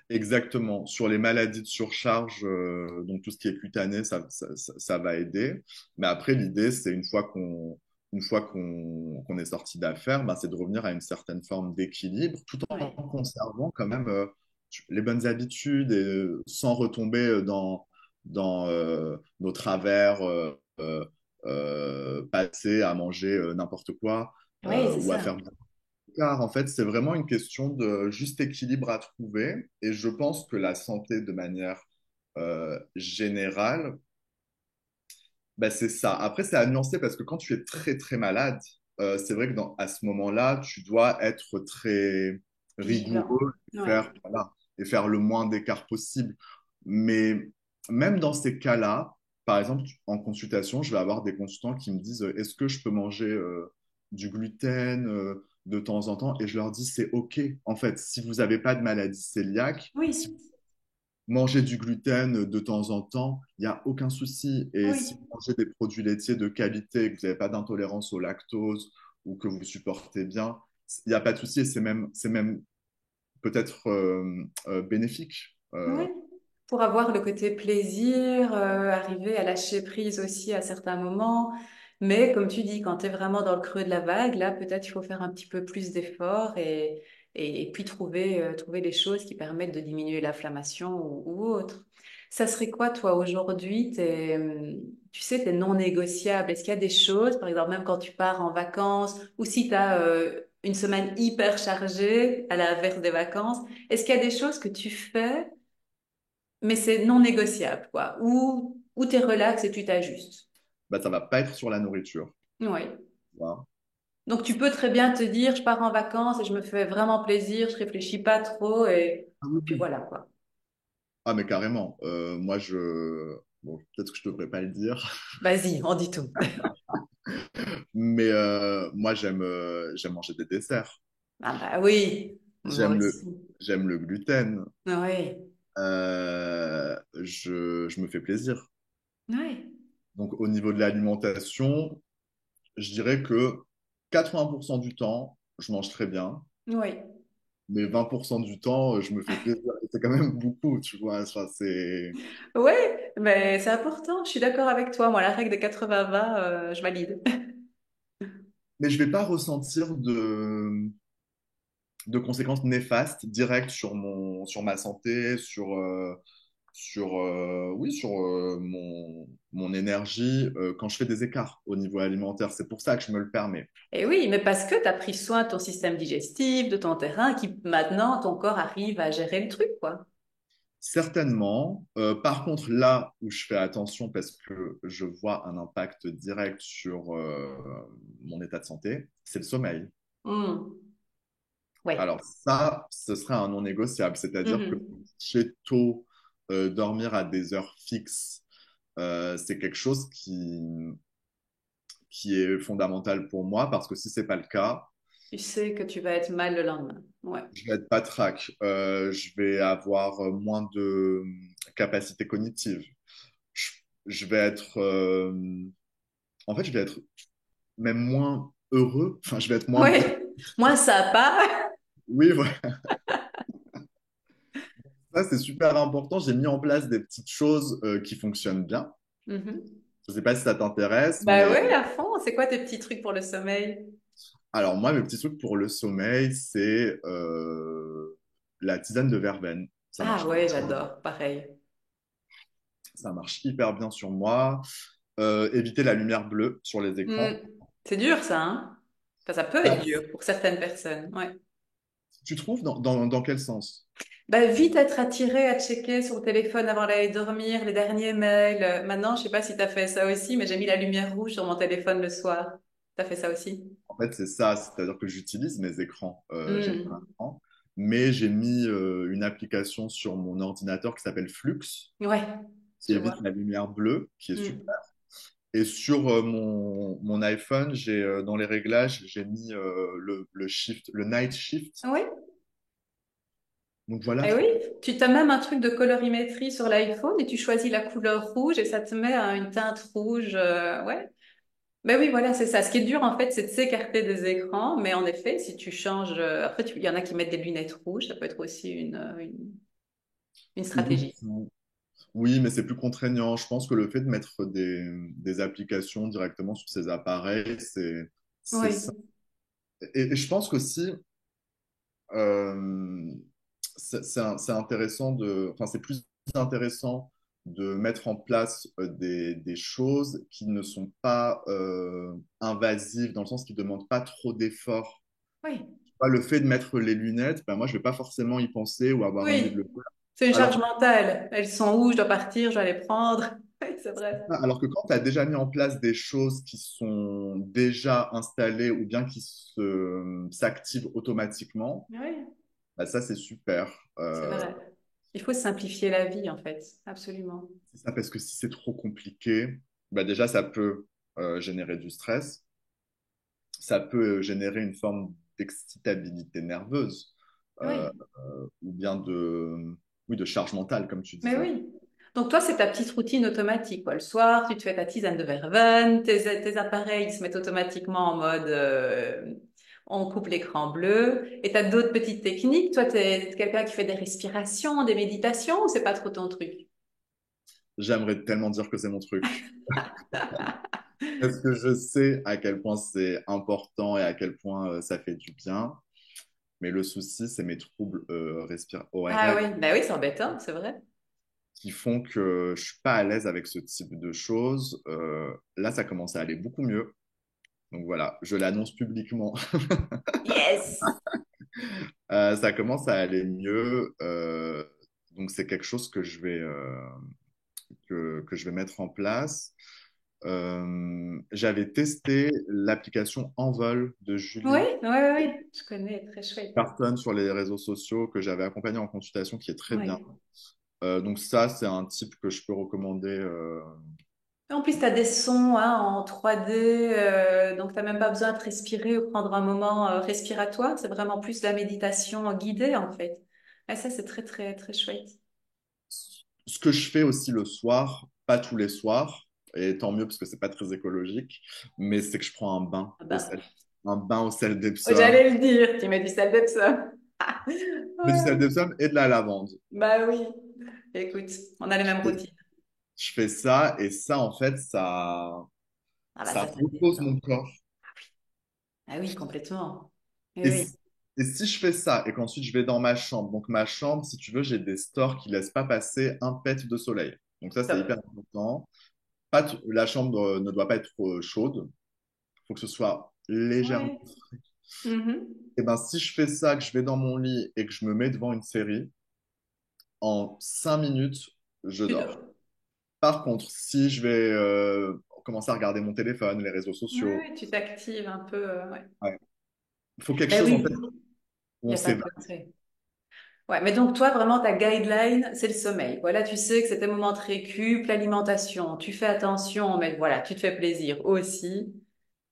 exactement. Sur les maladies de surcharge, donc tout ce qui est cutané, ça va aider. Mais après, l'idée, c'est une fois qu'on est sorti d'affaires, ben, c'est de revenir à une certaine forme d'équilibre, tout en
Ouais.
conservant quand même les bonnes habitudes et sans retomber dans nos travers passés à manger n'importe quoi
Oui, c'est
ou à
ça.
faire car en fait, c'est vraiment une question de juste équilibre à trouver. Et je pense que la santé, de manière générale, bah, c'est ça. Après, c'est à nuancer parce que quand tu es très très malade, c'est vrai que à ce moment-là, tu dois être très
Vigilant.
rigoureux et
Ouais.
faire le moins d'écart possible. Mais même dans ces cas-là, par exemple, en consultation, je vais avoir des consultants qui me disent est-ce que je peux manger du gluten de temps en temps et je leur dis c'est OK. En fait, si vous n'avez pas de maladie cœliaque, si
Oui,
vous mangez du gluten de temps en temps, il n'y a aucun souci. Et si
oui,
vous mangez des produits laitiers de qualité, que vous n'avez pas d'intolérance au lactose ou que vous supportez bien, il n'y a pas de souci et c'est même peut-être bénéfique.
oui. Pour avoir le côté plaisir, arriver à lâcher prise aussi à certains moments. Mais comme tu dis, quand tu es vraiment dans le creux de la vague, là, peut-être il faut faire un petit peu plus d'efforts et puis trouver les choses qui permettent de diminuer l'inflammation ou autre. Ça serait quoi, toi, aujourd'hui, tu sais, tes non négociables? Est-ce qu'il y a des choses, par exemple, même quand tu pars en vacances ou si tu as une semaine hyper chargée à l'inverse des vacances, est-ce qu'il y a des choses que tu fais? Mais c'est non négociable, quoi. Ou t'es relax et tu t'ajustes.
Bah, ça va pas être sur la nourriture.
Oui.
Voilà.
Donc tu peux très bien te dire, je pars en vacances et je me fais vraiment plaisir, je réfléchis pas trop et
Ah oui,
puis
oui.
voilà, quoi.
Ah, mais carrément. Moi, bon, peut-être que je devrais pas le dire,
Vas-y, on dit tout.
mais moi, j'aime manger des desserts.
Ah bah oui, moi
J'aime
aussi.
j'aime le gluten.
Oui,
Je me fais plaisir.
oui,
Donc, au niveau de l'alimentation, je dirais que 80% du temps, je mange très bien,
oui.
mais 20% du temps, je me fais plaisir. Et c'est quand même beaucoup, tu vois. Enfin,
Oui, mais c'est important, je suis d'accord avec toi. Moi, la règle des 80-20, je valide.
Mais je vais pas ressentir de conséquences néfastes directes sur ma santé, oui, sur mon énergie quand je fais des écarts au niveau alimentaire. C'est pour ça que je me le permets.
Et oui, mais parce que tu as pris soin de ton système digestif, de ton terrain, qui maintenant, ton corps arrive à gérer le truc, quoi.
Certainement. Par contre, là où je fais attention parce que je vois un impact direct sur mon état de santé, c'est le sommeil.
Hmm. Ouais.
Alors ça, ce serait un non négociable, c'est-à-dire que
Mhm.
chez tôt, dormir à des heures fixes, c'est quelque chose qui est fondamental pour moi parce que si c'est pas le cas,
Tu sais que tu vas être mal le lendemain. Ouais.
je vais être patraque, je vais avoir moins de capacité cognitive, je, je vais être, en fait, je vais être même moins heureux, enfin, je vais être moins bien.
Ouais. Moins sympa.
Oui, voilà. Ça, c'est super important. J'ai mis en place des petites choses qui fonctionnent bien.
Mhm.
Je sais pas si ça t'intéresse,
Bah
mais
ouais, à fond. C'est quoi tes petits trucs pour le sommeil?
alors moi, mes petits trucs pour le sommeil, c'est la tisane de verveine.
Ah ouais, j'adore. Pareil.
Ça marche hyper bien sur moi. Éviter la lumière bleue sur les
Hmm.
écrans.
C'est dur, ça, hein? Enfin, ça peut être
Bah,
dur pour certaines personnes. Ouais.
tu trouves dans quel sens?
Bah, vite être attiré à checker son téléphone avant d'aller dormir, les derniers mails. Maintenant, je sais pas si tu as fait ça aussi, mais j'ai mis la lumière rouge sur mon téléphone le soir. T'as fait ça aussi?
En fait, c'est ça, c'est-à-dire que j'utilise mes écrans. J'ai pas
Hmm.
d'écran, mais j'ai mis une application sur mon ordinateur qui s'appelle Flux,
Ouais,
qui
je
évite
vois.
la lumière bleue, qui est super.
Hmm.
Et sur mon iPhone, j'ai dans les réglages, j'ai mis le night shift.
Oui.
Donc voilà,
Eh oui, tu as même un truc de colorimétrie sur l'iPhone et tu choisis la couleur rouge et ça te met une teinte rouge. Ouais. Ben oui, voilà, c'est ça. Ce qui est dur, en fait, c'est de s'écarter des écrans. Mais en effet, si tu changes, après, il y en a qui mettent des lunettes rouges. Ça peut être aussi une
oui,
stratégie.
oui, mais c'est plus contraignant. Je pense que le fait de mettre des applications directement sur ces appareils, c'est ça.
Oui,
Et je pense qu'aussi, euh, c'est intéressant enfin, c'est plus intéressant de mettre en place des choses qui ne sont pas invasives, dans le sens qui ne demandent pas trop d'efforts.
oui,
Le fait de mettre les lunettes, ben moi, je vais pas forcément y penser ou avoir envie de
oui.
le faire.
C'est une charge
Alors,
mentale. Elles sont où? Je dois partir, je dois les prendre. Oui, c'est vrai.
alors que quand tu as déjà mis en place des choses qui sont déjà installées ou bien qui s'activent automatiquement,
Oui,
ben ça, c'est super.
c'est vrai. Il faut simplifier la vie, en fait. Absolument.
C'est ça, parce que si c'est trop compliqué, bah déjà, ça peut générer du stress. ça peut générer une forme d'excitabilité nerveuse
Oui,
ou bien oui, de charge mentale, comme tu
mais
disais.
oui. Donc toi, c'est ta petite routine automatique, quoi. Le soir, tu te fais ta tisane de verveine, tes appareils se mettent automatiquement en mode on coupe l'écran bleu. Et tu as d'autres petites techniques. Toi, tu es quelqu'un qui fait des respirations, des méditations, ou c'est pas trop ton truc?
J'aimerais tellement dire que c'est mon truc. Parce que je sais à quel point c'est important et à quel point ça fait du bien. Mais le souci, c'est mes troubles
Ah
ORL
oui, bah oui, c'est embêtant, c'est vrai.
qui font que je suis pas à l'aise avec ce type de choses. Là, ça commence à aller beaucoup mieux. Donc voilà, je l'annonce publiquement.
Yes!
Ça commence à aller mieux. Donc c'est quelque chose que je vais mettre en place. J'avais testé l'application Envol de
Oui,
Julie
oui, oui, oui, je connais, très chouette.
Carton sur les réseaux sociaux que j'avais accompagné en consultation qui est très bien.
Oui.
Donc ça, c'est un type que je peux recommander.
En plus, tu as des sons hein, en 3D, donc tu n'as même pas besoin de respirer ou prendre un moment respiratoire. C'est vraiment plus de la méditation guidée, en fait. Et ça, c'est très, très, très chouette.
Ce que je fais aussi le soir, pas tous les soirs, et tant mieux parce que c'est pas très écologique, mais c'est que je prends
Ah ben,
un bain au sel
oh,
d'Epsom,
j'allais le dire, tu mets du sel d'Epsom.
mais du sel
Ouais.
d'Epsom et de la lavande.
Bah oui. Écoute, on a les
Je
mêmes
fais,
routines.
je fais ça et ça, en fait,
Ah bah
ça
ça
repose
détend.
mon corps.
Ah oui, complètement. Eh
Et,
oui.
si- et si je fais ça et qu'ensuite je vais dans ma chambre, donc ma chambre, si tu veux, j'ai des stores qui laissent pas passer un pet de soleil. Donc ça, c'est hyper
Top.
important. La chambre ne doit pas être chaude. Il faut que ce soit légèrement.
Ouais. Mhm.
Et ben, si je fais ça, que je vais dans mon lit et que je me mets devant une série, en 5 minutes, je
Tu
dors.
dors.
Par contre, si je vais commencer à regarder mon téléphone, les réseaux
Oui,
sociaux,
oui, tu t'actives un peu. Ouais.
ouais, il faut quelque
Ben
chose en fait
oui, il
où
n'y
on
a pas de
s'évade.
secret. Ouais, mais donc toi, vraiment, ta guideline, c'est le sommeil. Voilà, tu sais que c'est tes moments de récup, l'alimentation. Tu fais attention, mais voilà, tu te fais plaisir aussi.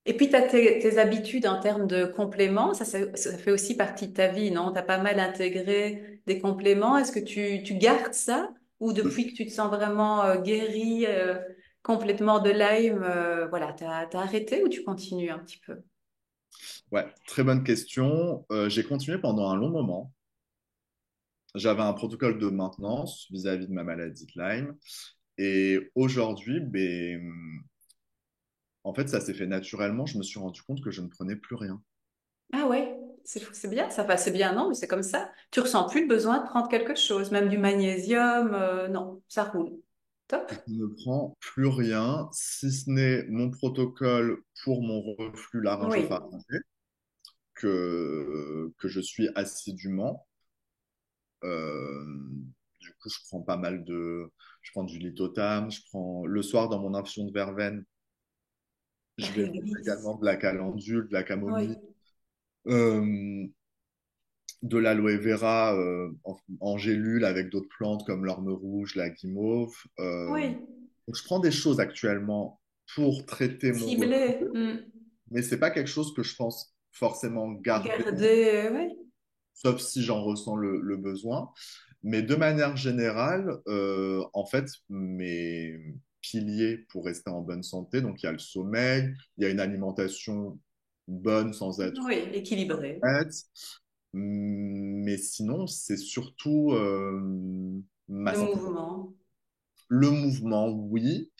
Et puis, tu as tes habitudes en termes de compléments. Ça fait aussi partie de ta vie, non? Tu as pas mal intégré des compléments. Est-ce que tu gardes ça? Ou depuis que tu te sens vraiment guéri complètement de Lyme, voilà, t'as arrêté ou tu continues un petit peu?
Ouais, très bonne question. J'ai continué pendant un long moment. J'avais un protocole de maintenance vis-à-vis de ma maladie de Lyme. Et aujourd'hui, en fait, ça s'est fait naturellement. Je me suis rendu compte que je ne prenais plus rien.
Ah ouais, c'est fou, c'est bien, ça passe bien, non, mais c'est comme ça. Tu ressens plus le besoin de prendre quelque chose, même du magnésium, non, ça roule. Top.
Je ne prends plus rien, si ce n'est mon protocole pour mon reflux
Oui.
laryngopharyngé que je suis assidûment. Euh, du coup, je prends pas mal de... Je prends du litotam, je prends le soir dans mon infusion de verveine, je vais mettre
Réglisse.
également de la calendule, de la
Oui.
camomille, euh, de l'aloe vera en gélule avec d'autres plantes comme l'orme rouge, la guimauve.
Oui.
Donc, je prends des choses actuellement pour traiter mon reflux,
Ciblé.
mais c'est pas quelque chose que je pense forcément garder,
Garder, oui.
sauf si j'en ressens le besoin. Mais de manière générale, en fait, mes piliers pour rester en bonne santé, donc il y a le sommeil, il y a une alimentation bonne sans être
Oui, équilibré.
faite, mais sinon, c'est surtout ma
Le
santé.
mouvement.
Le mouvement, oui,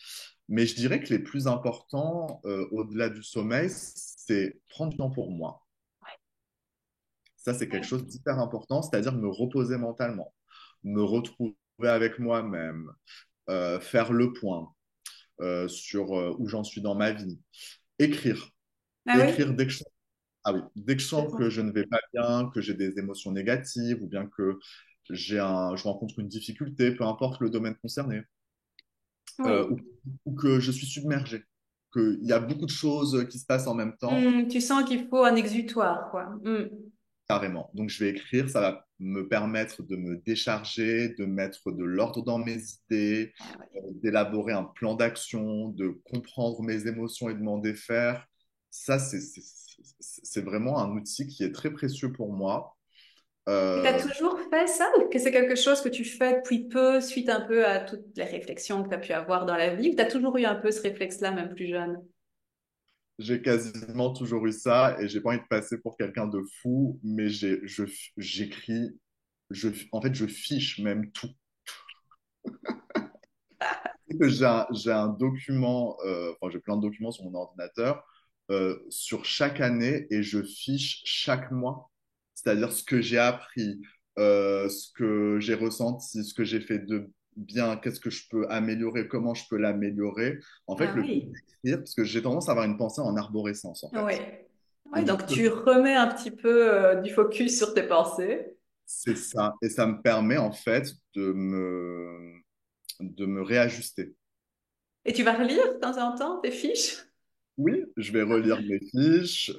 mais je dirais que les plus importants, au-delà du sommeil, c'est prendre du temps pour moi. Ça, c'est quelque
Oui.
chose d'hyper important, c'est-à-dire me reposer mentalement, me retrouver avec moi-même, faire le point sur où j'en suis dans ma vie, écrire.
Ah oui?
Écrire dès que ah oui, dès que je
C'est
sens
ton
que je
truc.
ne vais pas bien, que j'ai des émotions négatives ou bien que je rencontre une difficulté, peu importe le domaine concerné, euh,
Oui.
ou, ou que je suis submergé, qu'il y a beaucoup de choses qui se passent en même temps,
Tu sens qu'il faut un exutoire, quoi.
carrément. Donc je vais écrire, ça va me permettre de me décharger, de mettre de l'ordre dans mes idées,
Ah ouais.
d'élaborer un plan d'action, de comprendre mes émotions et de m'en défaire. ça, c'est vraiment un outil qui est très précieux pour moi.
Et tu as
Euh,
toujours fait ça ou que c'est quelque chose que tu fais depuis peu, suite un peu à toutes les réflexions que tu as pu avoir dans la vie, ou tu as toujours eu un peu ce réflexe-là, même plus jeune?
j'ai quasiment toujours eu ça et j'ai pas envie de passer pour quelqu'un de fou, mais j'écris, en fait, je fiche même tout. J'ai un document, enfin, j'ai plein de documents sur mon ordinateur sur chaque année et je fiche chaque mois, c'est-à-dire ce que j'ai appris, ce que j'ai ressenti, ce que j'ai fait de bien, qu'est-ce que je peux améliorer, comment je peux l'améliorer. En fait,
Ah
le fait
oui,
d'écrire, parce que j'ai tendance à avoir une pensée en arborescence, en fait.
oui.
Et
Oui,
du
donc
coup,
tu remets un petit peu du focus sur tes pensées.
c'est ça. Et ça me permet, en fait, de me réajuster.
Et tu vas relire de temps en temps tes fiches?
Oui, je vais relire mes fiches.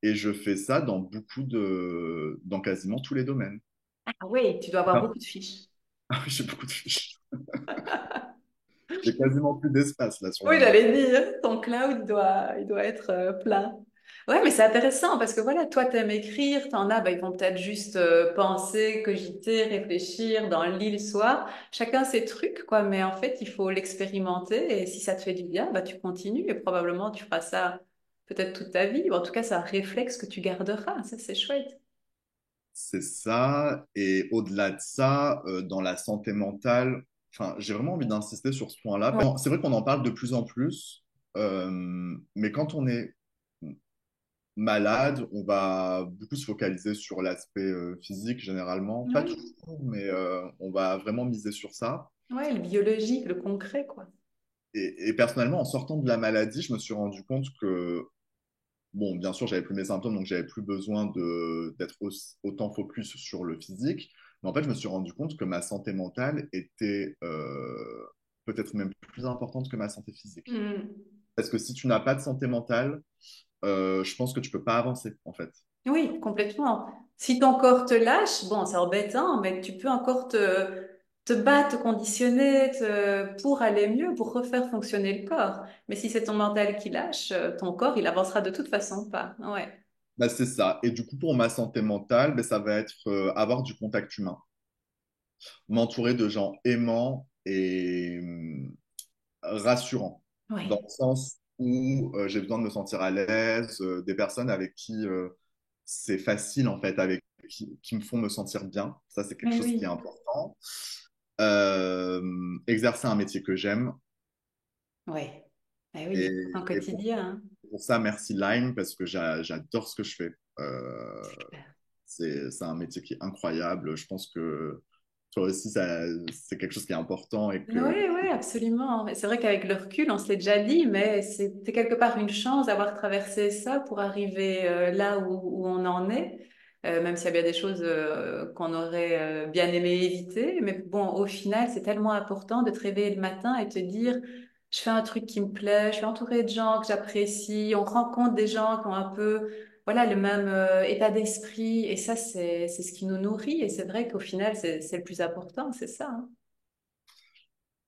Et je fais ça dans quasiment tous les domaines.
Ah oui, tu dois avoir
Ah,
beaucoup de fiches.
j'ai beaucoup de fiches. J'ai quasiment plus d'espace là sur
Oui,
mon ordi.
j'allais dire, ton cloud il doit être plein. Ouais, mais c'est intéressant parce que voilà, toi, t'aimes écrire, t'en as, bah, ils vont peut-être juste penser, cogiter, réfléchir dans le lit le soir. Chacun ses trucs, quoi, mais en fait, il faut l'expérimenter et si ça te fait du bien, bah, tu continues et probablement tu feras ça peut-être toute ta vie ou en tout cas, c'est un réflexe que tu garderas. Ça, c'est chouette.
C'est ça. Et au-delà de ça, dans la santé mentale, enfin, j'ai vraiment envie d'insister sur ce point-là.
Ouais,
C'est vrai qu'on en parle de plus en plus, mais quand on est malade, on va beaucoup se focaliser sur l'aspect physique généralement. Pas
ouais,
toujours, mais on va vraiment miser sur ça.
ouais, le biologique, le concret, quoi.
Et personnellement, en sortant de la maladie, je me suis rendu compte que bon, bien sûr, j'avais plus mes symptômes, donc j'avais plus besoin d'être autant focus sur le physique. Mais en fait, je me suis rendu compte que ma santé mentale était peut-être même plus importante que ma santé physique.
Hmm.
Parce que si tu n'as pas de santé mentale, je pense que tu peux pas avancer, en fait.
Oui, complètement. Si ton corps te lâche, bon, c'est embêtant, mais tu peux encore te battre, te conditionner pour aller mieux, pour refaire fonctionner le corps. Mais si c'est ton mental qui lâche, ton corps, il avancera de toute façon pas. Ouais.
Bah, c'est ça. Et du coup, pour ma santé mentale, bah, ça va être avoir du contact humain, m'entourer de gens aimants et rassurants, dans
Ouais.
le sens où j'ai besoin de me sentir à l'aise, des personnes avec qui c'est facile en fait, qui me font me sentir bien. Ça, c'est quelque
Mais
chose qui est
oui.
important. Exercer un métier que j'aime.
Ouais. Eh
Et,
oui, un
et
quotidien.
pour ça, merci Lime, parce que j'adore ce que je fais.
Hein.
C'est un métier qui est incroyable. Je pense que toi aussi, c'est quelque chose qui est important et
Oui,
que
oui, absolument. Mais c'est vrai qu'avec le recul, on se l'est déjà dit, mais c'était quelque part une chance d'avoir traversé ça pour arriver là où on en est, même s'il y a bien des choses qu'on aurait bien aimé éviter. Mais bon, au final, c'est tellement important de te réveiller le matin et te dire, je fais un truc qui me plaît, je suis entourée de gens que j'apprécie, on rencontre des gens qui ont un peu, voilà, le même état d'esprit, et ça, c'est ce qui nous nourrit. Et c'est vrai qu'au final, c'est le plus important, c'est ça, hein.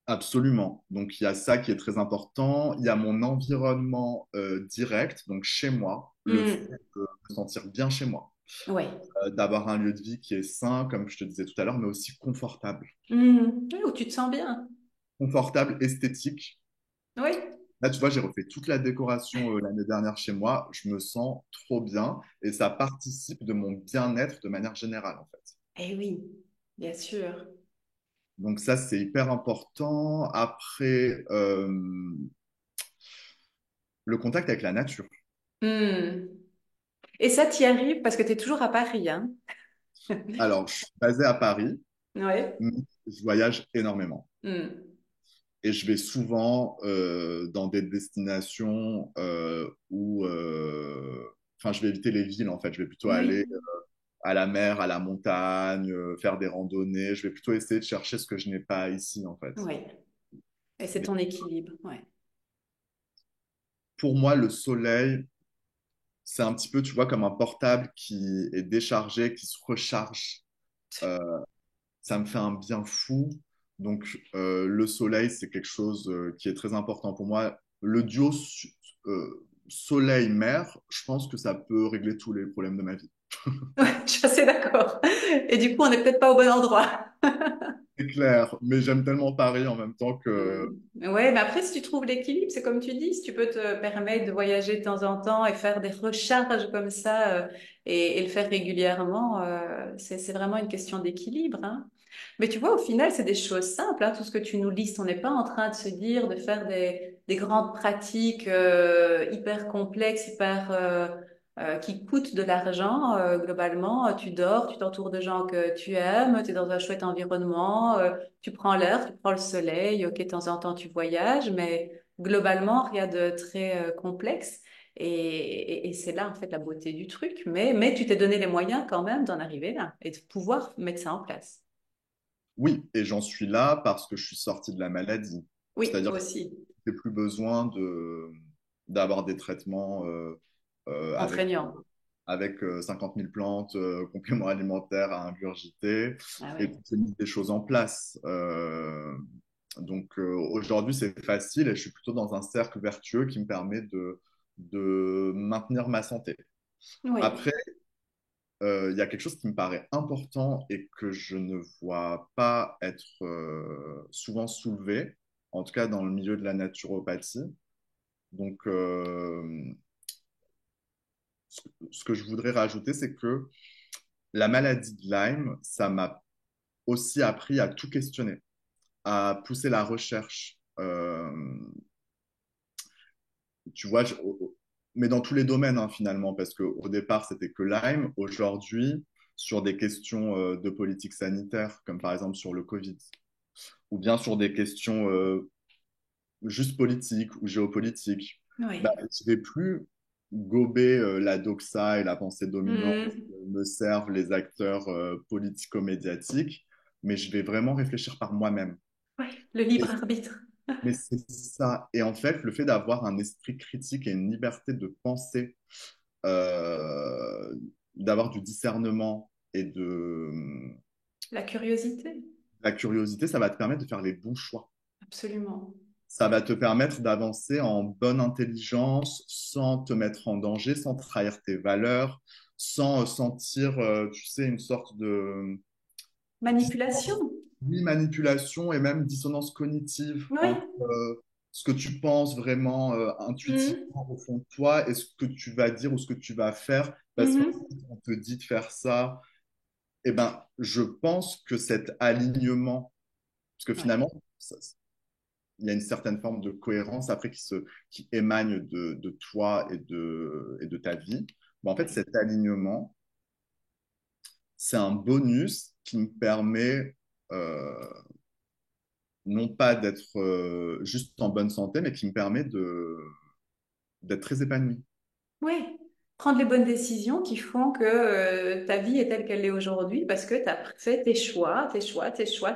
absolument. Donc, il y a ça qui est très important. Il y a mon environnement direct, donc chez moi, le fait
Hmm.
de me sentir bien chez moi,
Oui.
d'avoir un lieu de vie qui est sain, comme je te disais tout à l'heure, mais aussi confortable.
Oui, où tu te sens bien.
Confortable, esthétique.
Oui.
Là, tu vois, j'ai refait toute la décoration l'année dernière chez moi. Je me sens trop bien et ça participe de mon bien-être de manière générale, en fait.
Eh oui, bien sûr.
Donc ça, c'est hyper important. Après, le contact avec la nature.
Hmm. Et ça, t'y arrives parce que tu es toujours à Paris, hein?
Alors, je suis basé à Paris,
Oui.
mais je voyage énormément.
Hmm.
Et je vais souvent dans des destinations où... Enfin, je vais éviter les villes, en fait. Je vais plutôt aller
Oui.
à la mer, à la montagne, faire des randonnées. Je vais plutôt essayer de chercher ce que je n'ai pas ici, en fait.
Oui. Et c'est
Mais
ton équilibre. Ouais.
pour moi, le soleil, c'est un petit peu, tu vois, comme un portable qui est déchargé, qui se recharge. Euh, Ça me fait un bien fou. Donc, le soleil, c'est quelque chose qui est très important pour moi. Le duo soleil, mer, je pense que ça peut régler tous les problèmes de ma vie.
Ouais, je suis assez d'accord. Et du coup, on n'est peut-être pas au bon endroit.
C'est clair, mais j'aime tellement Paris en même temps que
Ouais, mais après, si tu trouves l'équilibre, c'est comme tu dis, si tu peux te permettre de voyager de temps en temps et faire des recharges comme ça et le faire régulièrement, c'est vraiment une question d'équilibre, hein. Mais tu vois, au final, c'est des choses simples, hein, tout ce que tu nous listes. On n'est pas en train de se dire de faire des grandes pratiques hyper complexes, qui coûtent de l'argent. Globalement, tu dors, tu t'entoures de gens que tu aimes, tu es dans un chouette environnement. Tu prends l'air, tu prends le soleil, ok, de temps en temps tu voyages, mais globalement, rien de très complexe. Et c'est là, en fait, la beauté du truc. Mais tu t'es donné les moyens quand même d'en arriver là et de pouvoir mettre ça en place.
oui, et j'en suis là parce que je suis sorti de la maladie.
Oui,
C'est-à-dire que
aussi.
j'ai plus besoin d'avoir des traitements avec
Contraignant.
50 000 plantes, compléments alimentaires à ingurgiter
Ah
et
oui.
j'ai mis des choses en place. Donc aujourd'hui, c'est facile et je suis plutôt dans un cercle vertueux qui me permet de maintenir ma santé.
Oui.
Après, il y a quelque chose qui me paraît important et que je ne vois pas être souvent soulevé, en tout cas dans le milieu de la naturopathie. Donc, ce que je voudrais rajouter, c'est que la maladie de Lyme, ça m'a aussi appris à tout questionner, à pousser la recherche. Tu vois, mais dans tous les domaines hein, finalement, parce qu'au départ, c'était que Lyme. Aujourd'hui, sur des questions de politique sanitaire, comme par exemple sur le Covid, ou bien sur des questions juste politiques ou géopolitiques, bah,
Oui.
je ne vais plus gober la doxa et la pensée dominante
Hmm.
que me servent les acteurs politico-médiatiques, mais je vais vraiment réfléchir par moi-même.
Oui, le
Et
libre arbitre.
Mais c'est ça. Et en fait, le fait d'avoir un esprit critique et une liberté de penser, euh, d'avoir du discernement et de
La curiosité.
la curiosité, ça va te permettre de faire les bons choix.
Absolument.
Ça va te permettre d'avancer en bonne intelligence, sans te mettre en danger, sans trahir tes valeurs, sans sentir, tu sais, une sorte de dissonance,
Manipulation.
oui, manipulation et même dissonance cognitive entre
Oui.
ce que tu penses vraiment
Hmm.
intuitivement au fond de toi et ce que tu vas dire ou ce que tu vas faire parce
Mhm.
qu'on te dit de faire ça. Eh ben, je pense que cet alignement, parce que
Oui.
finalement, il y a une certaine forme de cohérence après qui émane de toi et de ta vie. Bon, en fait,
Oui.
cet alignement, c'est un bonus qui me permet non pas d'être juste en bonne santé, mais qui me permet d'être très épanoui.
Oui, prendre les bonnes décisions qui font que ta vie est telle qu'elle est aujourd'hui parce que tu as fait tes choix, tes choix, tes choix.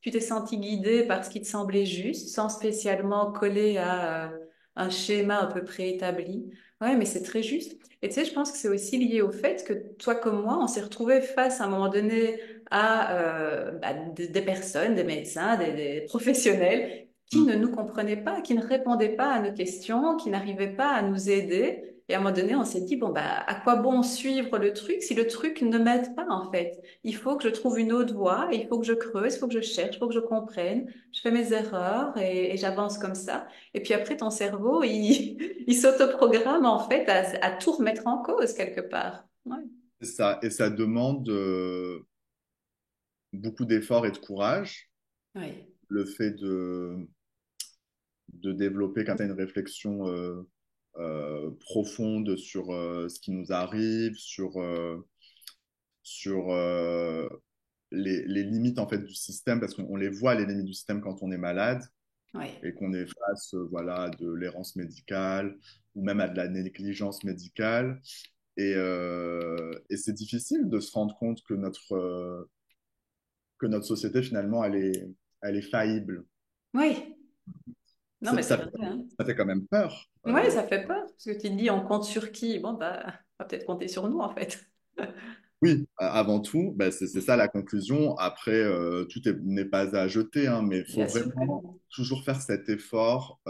Tu t'es senti guidé par ce qui te semblait juste sans spécialement coller à un schéma à peu préétabli. Ouais, mais c'est très juste. Et tu sais, je pense que c'est aussi lié au fait que toi comme moi, on s'est retrouvés face à un moment donné à des personnes, des médecins, des professionnels qui
Mm.
ne nous comprenaient pas, qui ne répondaient pas à nos questions, qui n'arrivaient pas à nous aider. Et à un moment donné, on s'est dit, bon, bah, à quoi bon suivre le truc si le truc ne m'aide pas, en fait? Il faut que je trouve une autre voie, il faut que je creuse, il faut que je cherche, il faut que je comprenne. Je fais mes erreurs et j'avance comme ça. Et puis après, ton cerveau, il s'autoprogramme, en fait, à tout remettre en cause quelque part. Ouais.
Et ça demande beaucoup d'efforts et de courage.
Oui.
Le fait de développer quand même une réflexion profonde sur ce qui nous arrive, sur les limites en fait du système, parce qu'on les voit les limites du système quand on est malade
Oui.
et qu'on est face voilà, à de l'errance médicale ou même à de la négligence médicale. Et c'est difficile de se rendre compte que notre société, finalement, elle est faillible.
Oui. Non, mais c'est
Ça,
vrai, hein.
ça fait quand même peur.
Oui, ça fait peur. Parce que tu te dis, on compte sur qui? Bon, bah, on va peut-être compter sur nous, en fait.
Oui, avant tout, ben, c'est ça la conclusion. Après, n'est pas à jeter, hein, mais il faut
Bien sûr que
vraiment
non.
toujours faire cet effort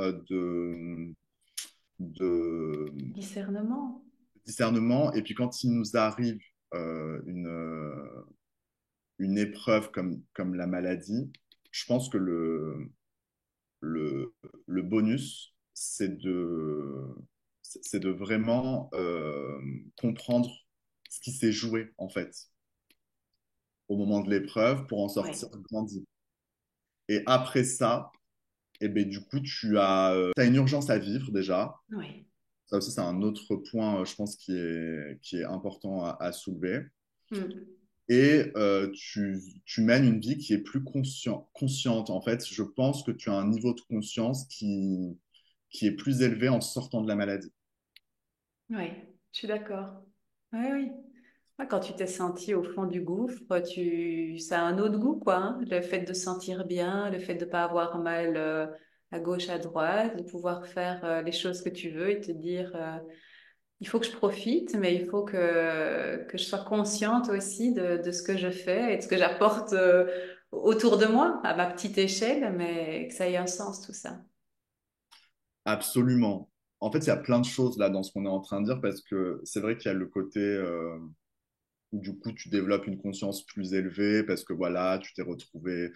de
Discernement.
discernement. Et puis quand il nous arrive une épreuve comme la maladie, je pense que le, le bonus, c'est de vraiment comprendre ce qui s'est joué, en fait, au moment de l'épreuve pour en
Oui,
sortir grandi. Et après ça, eh ben, du coup, as une urgence à vivre déjà.
oui.
Ça aussi, c'est un autre point, je pense, qui est important à soulever.
Mm.
Et tu mènes une vie qui est plus consciente. En fait, je pense que tu as un niveau de conscience qui est plus élevé en sortant de la maladie.
Oui, je suis d'accord. Oui, oui. Ouais, quand tu t'es senti au fond du gouffre, ça a un autre goût, quoi, hein. Le fait de se sentir bien, le fait de ne pas avoir mal à gauche, à droite, de pouvoir faire les choses que tu veux et te dire, il faut que je profite, mais il faut que je sois consciente aussi de ce que je fais et de ce que j'apporte autour de moi, à ma petite échelle, mais que ça ait un sens, tout ça.
Absolument. En fait, il y a plein de choses là dans ce qu'on est en train de dire parce que c'est vrai qu'il y a le côté où du coup tu développes une conscience plus élevée parce que voilà, tu t'es retrouvé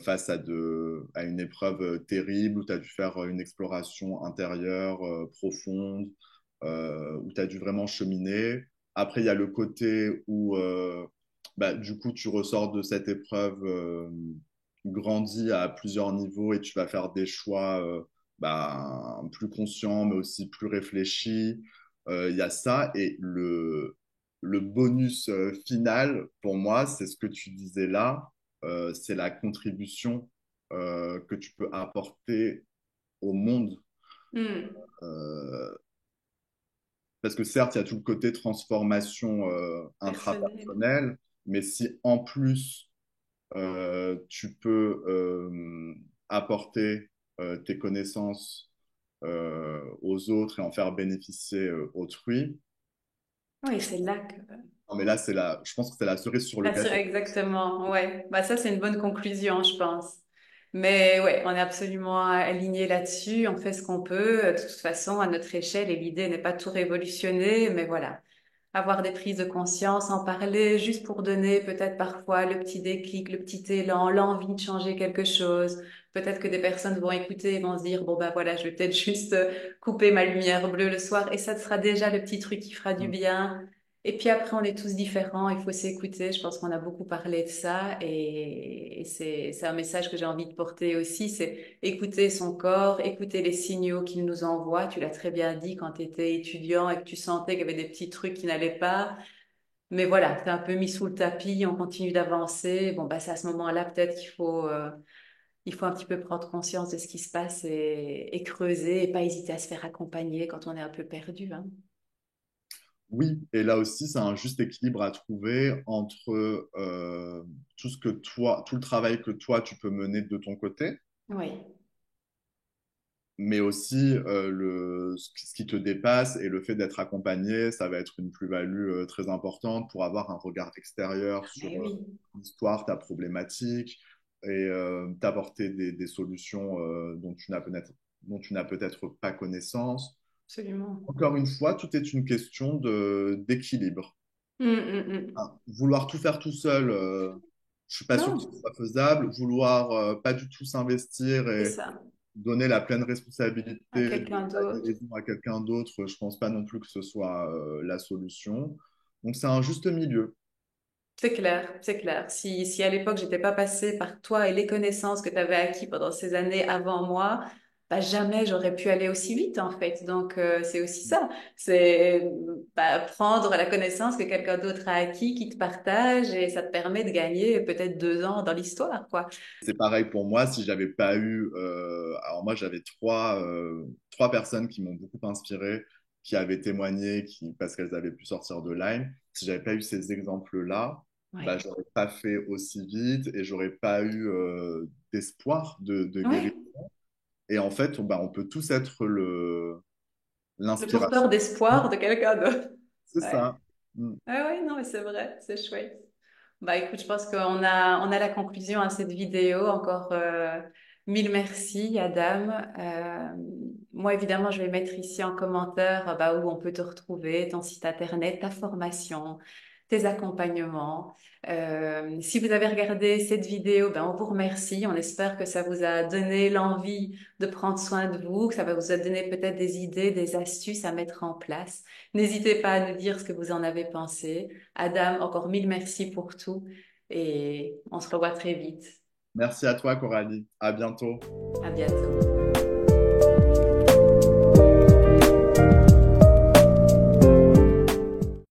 face à une épreuve terrible où tu as dû faire une exploration intérieure profonde, où tu as dû vraiment cheminer. Après, il y a le côté où bah, du coup tu ressors de cette épreuve grandi à plusieurs niveaux et tu vas faire des choix bah, plus conscients mais aussi plus réfléchis. Il y a ça et le bonus final, pour moi, c'est ce que tu disais là, c'est la contribution que tu peux apporter au monde.
Hmm.
Euh, Parce que certes, il y a tout le côté transformation
Personnel.
intrapersonnelle, mais si en plus tu peux apporter tes connaissances aux autres et en faire bénéficier autrui,
Oui, c'est là que...
non, mais là, je pense que c'est la cerise sur le
Là, c'est
gâteau.
exactement, ouais. Bah, ça, c'est une bonne conclusion, je pense. Mais ouais, on est absolument aligné là-dessus. On fait ce qu'on peut, de toute façon, à notre échelle. Et l'idée n'est pas tout révolutionner, mais voilà. Avoir des prises de conscience, en parler, juste pour donner peut-être parfois le petit déclic, le petit élan, l'envie de changer quelque chose. Peut-être que des personnes vont écouter et vont se dire, bon, bah voilà, je vais peut-être juste couper ma lumière bleue le soir. Et ça sera déjà le petit truc qui fera du
Mm.
bien. Et puis après, on est tous différents, il faut s'écouter. Je pense qu'on a beaucoup parlé de ça et c'est un message que j'ai envie de porter aussi, c'est écouter son corps, écouter les signaux qu'il nous envoie. Tu l'as très bien dit quand tu étais étudiant et que tu sentais qu'il y avait des petits trucs qui n'allaient pas. Mais voilà, t'es un peu mis sous le tapis, on continue d'avancer. Bon, bah, c'est à ce moment-là peut-être il faut un petit peu prendre conscience de ce qui se passe et creuser et pas hésiter à se faire accompagner quand on est un peu perdu, hein.
Oui, et là aussi, c'est un juste équilibre à trouver entre tout le travail que toi, tu peux mener de ton côté,
Oui,
mais aussi ce qui te dépasse et le fait d'être accompagné, ça va être une plus-value très importante pour avoir un regard extérieur
mais
sur
oui,
l'histoire, ta problématique et t'apporter des solutions dont tu n'as peut-être pas connaissance.
absolument.
Encore une fois, tout est une question d'équilibre. Vouloir tout faire tout seul, je suis pas sûr que ce
Non,
soit faisable. Vouloir pas du tout s'investir
c'est
et
ça.
donner la pleine responsabilité
À
de
quelqu'un
la
d'autre.
guérison à quelqu'un d'autre, je pense pas non plus que ce soit la solution. Donc c'est un juste milieu.
C'est clair, c'est clair. Si à l'époque, j'étais pas passée par toi et les connaissances que tu avais acquis pendant ces années avant moi, bah, jamais j'aurais pu aller aussi vite, en fait. Donc, c'est aussi ça. C'est bah, prendre la connaissance que quelqu'un d'autre a acquis, qui te partage, et ça te permet de gagner peut-être 2 ans dans l'histoire, quoi.
C'est pareil pour moi, si j'avais pas eu... alors moi, j'avais trois personnes qui m'ont beaucoup inspiré, qui avaient témoigné parce qu'elles avaient pu sortir de Lyme. Si j'avais pas eu ces exemples-là, bah,
Ouais.
j'aurais pas fait aussi vite et j'aurais pas eu d'espoir de guérir.
Ouais.
Et en fait, bah, on peut tous être
Le
l'inspiration.
porteur d'espoir de quelqu'un d'autre.
C'est
Ouais.
ça. Mm.
Ouais, ouais, non, mais c'est vrai, c'est chouette. Bah écoute, je pense on a la conclusion à cette vidéo. Encore mille merci, Adam. moi, évidemment, je vais mettre ici en commentaire bah, où on peut te retrouver, ton site internet, ta formation, tes accompagnements. Si vous avez regardé cette vidéo, ben, on vous remercie. On espère que ça vous a donné l'envie de prendre soin de vous, que ça va vous a donné peut-être des idées, des astuces à mettre en place. N'hésitez pas à nous dire ce que vous en avez pensé. Adam, encore mille merci pour tout et on se revoit très vite.
Merci à toi, Coralie. À bientôt.
À bientôt.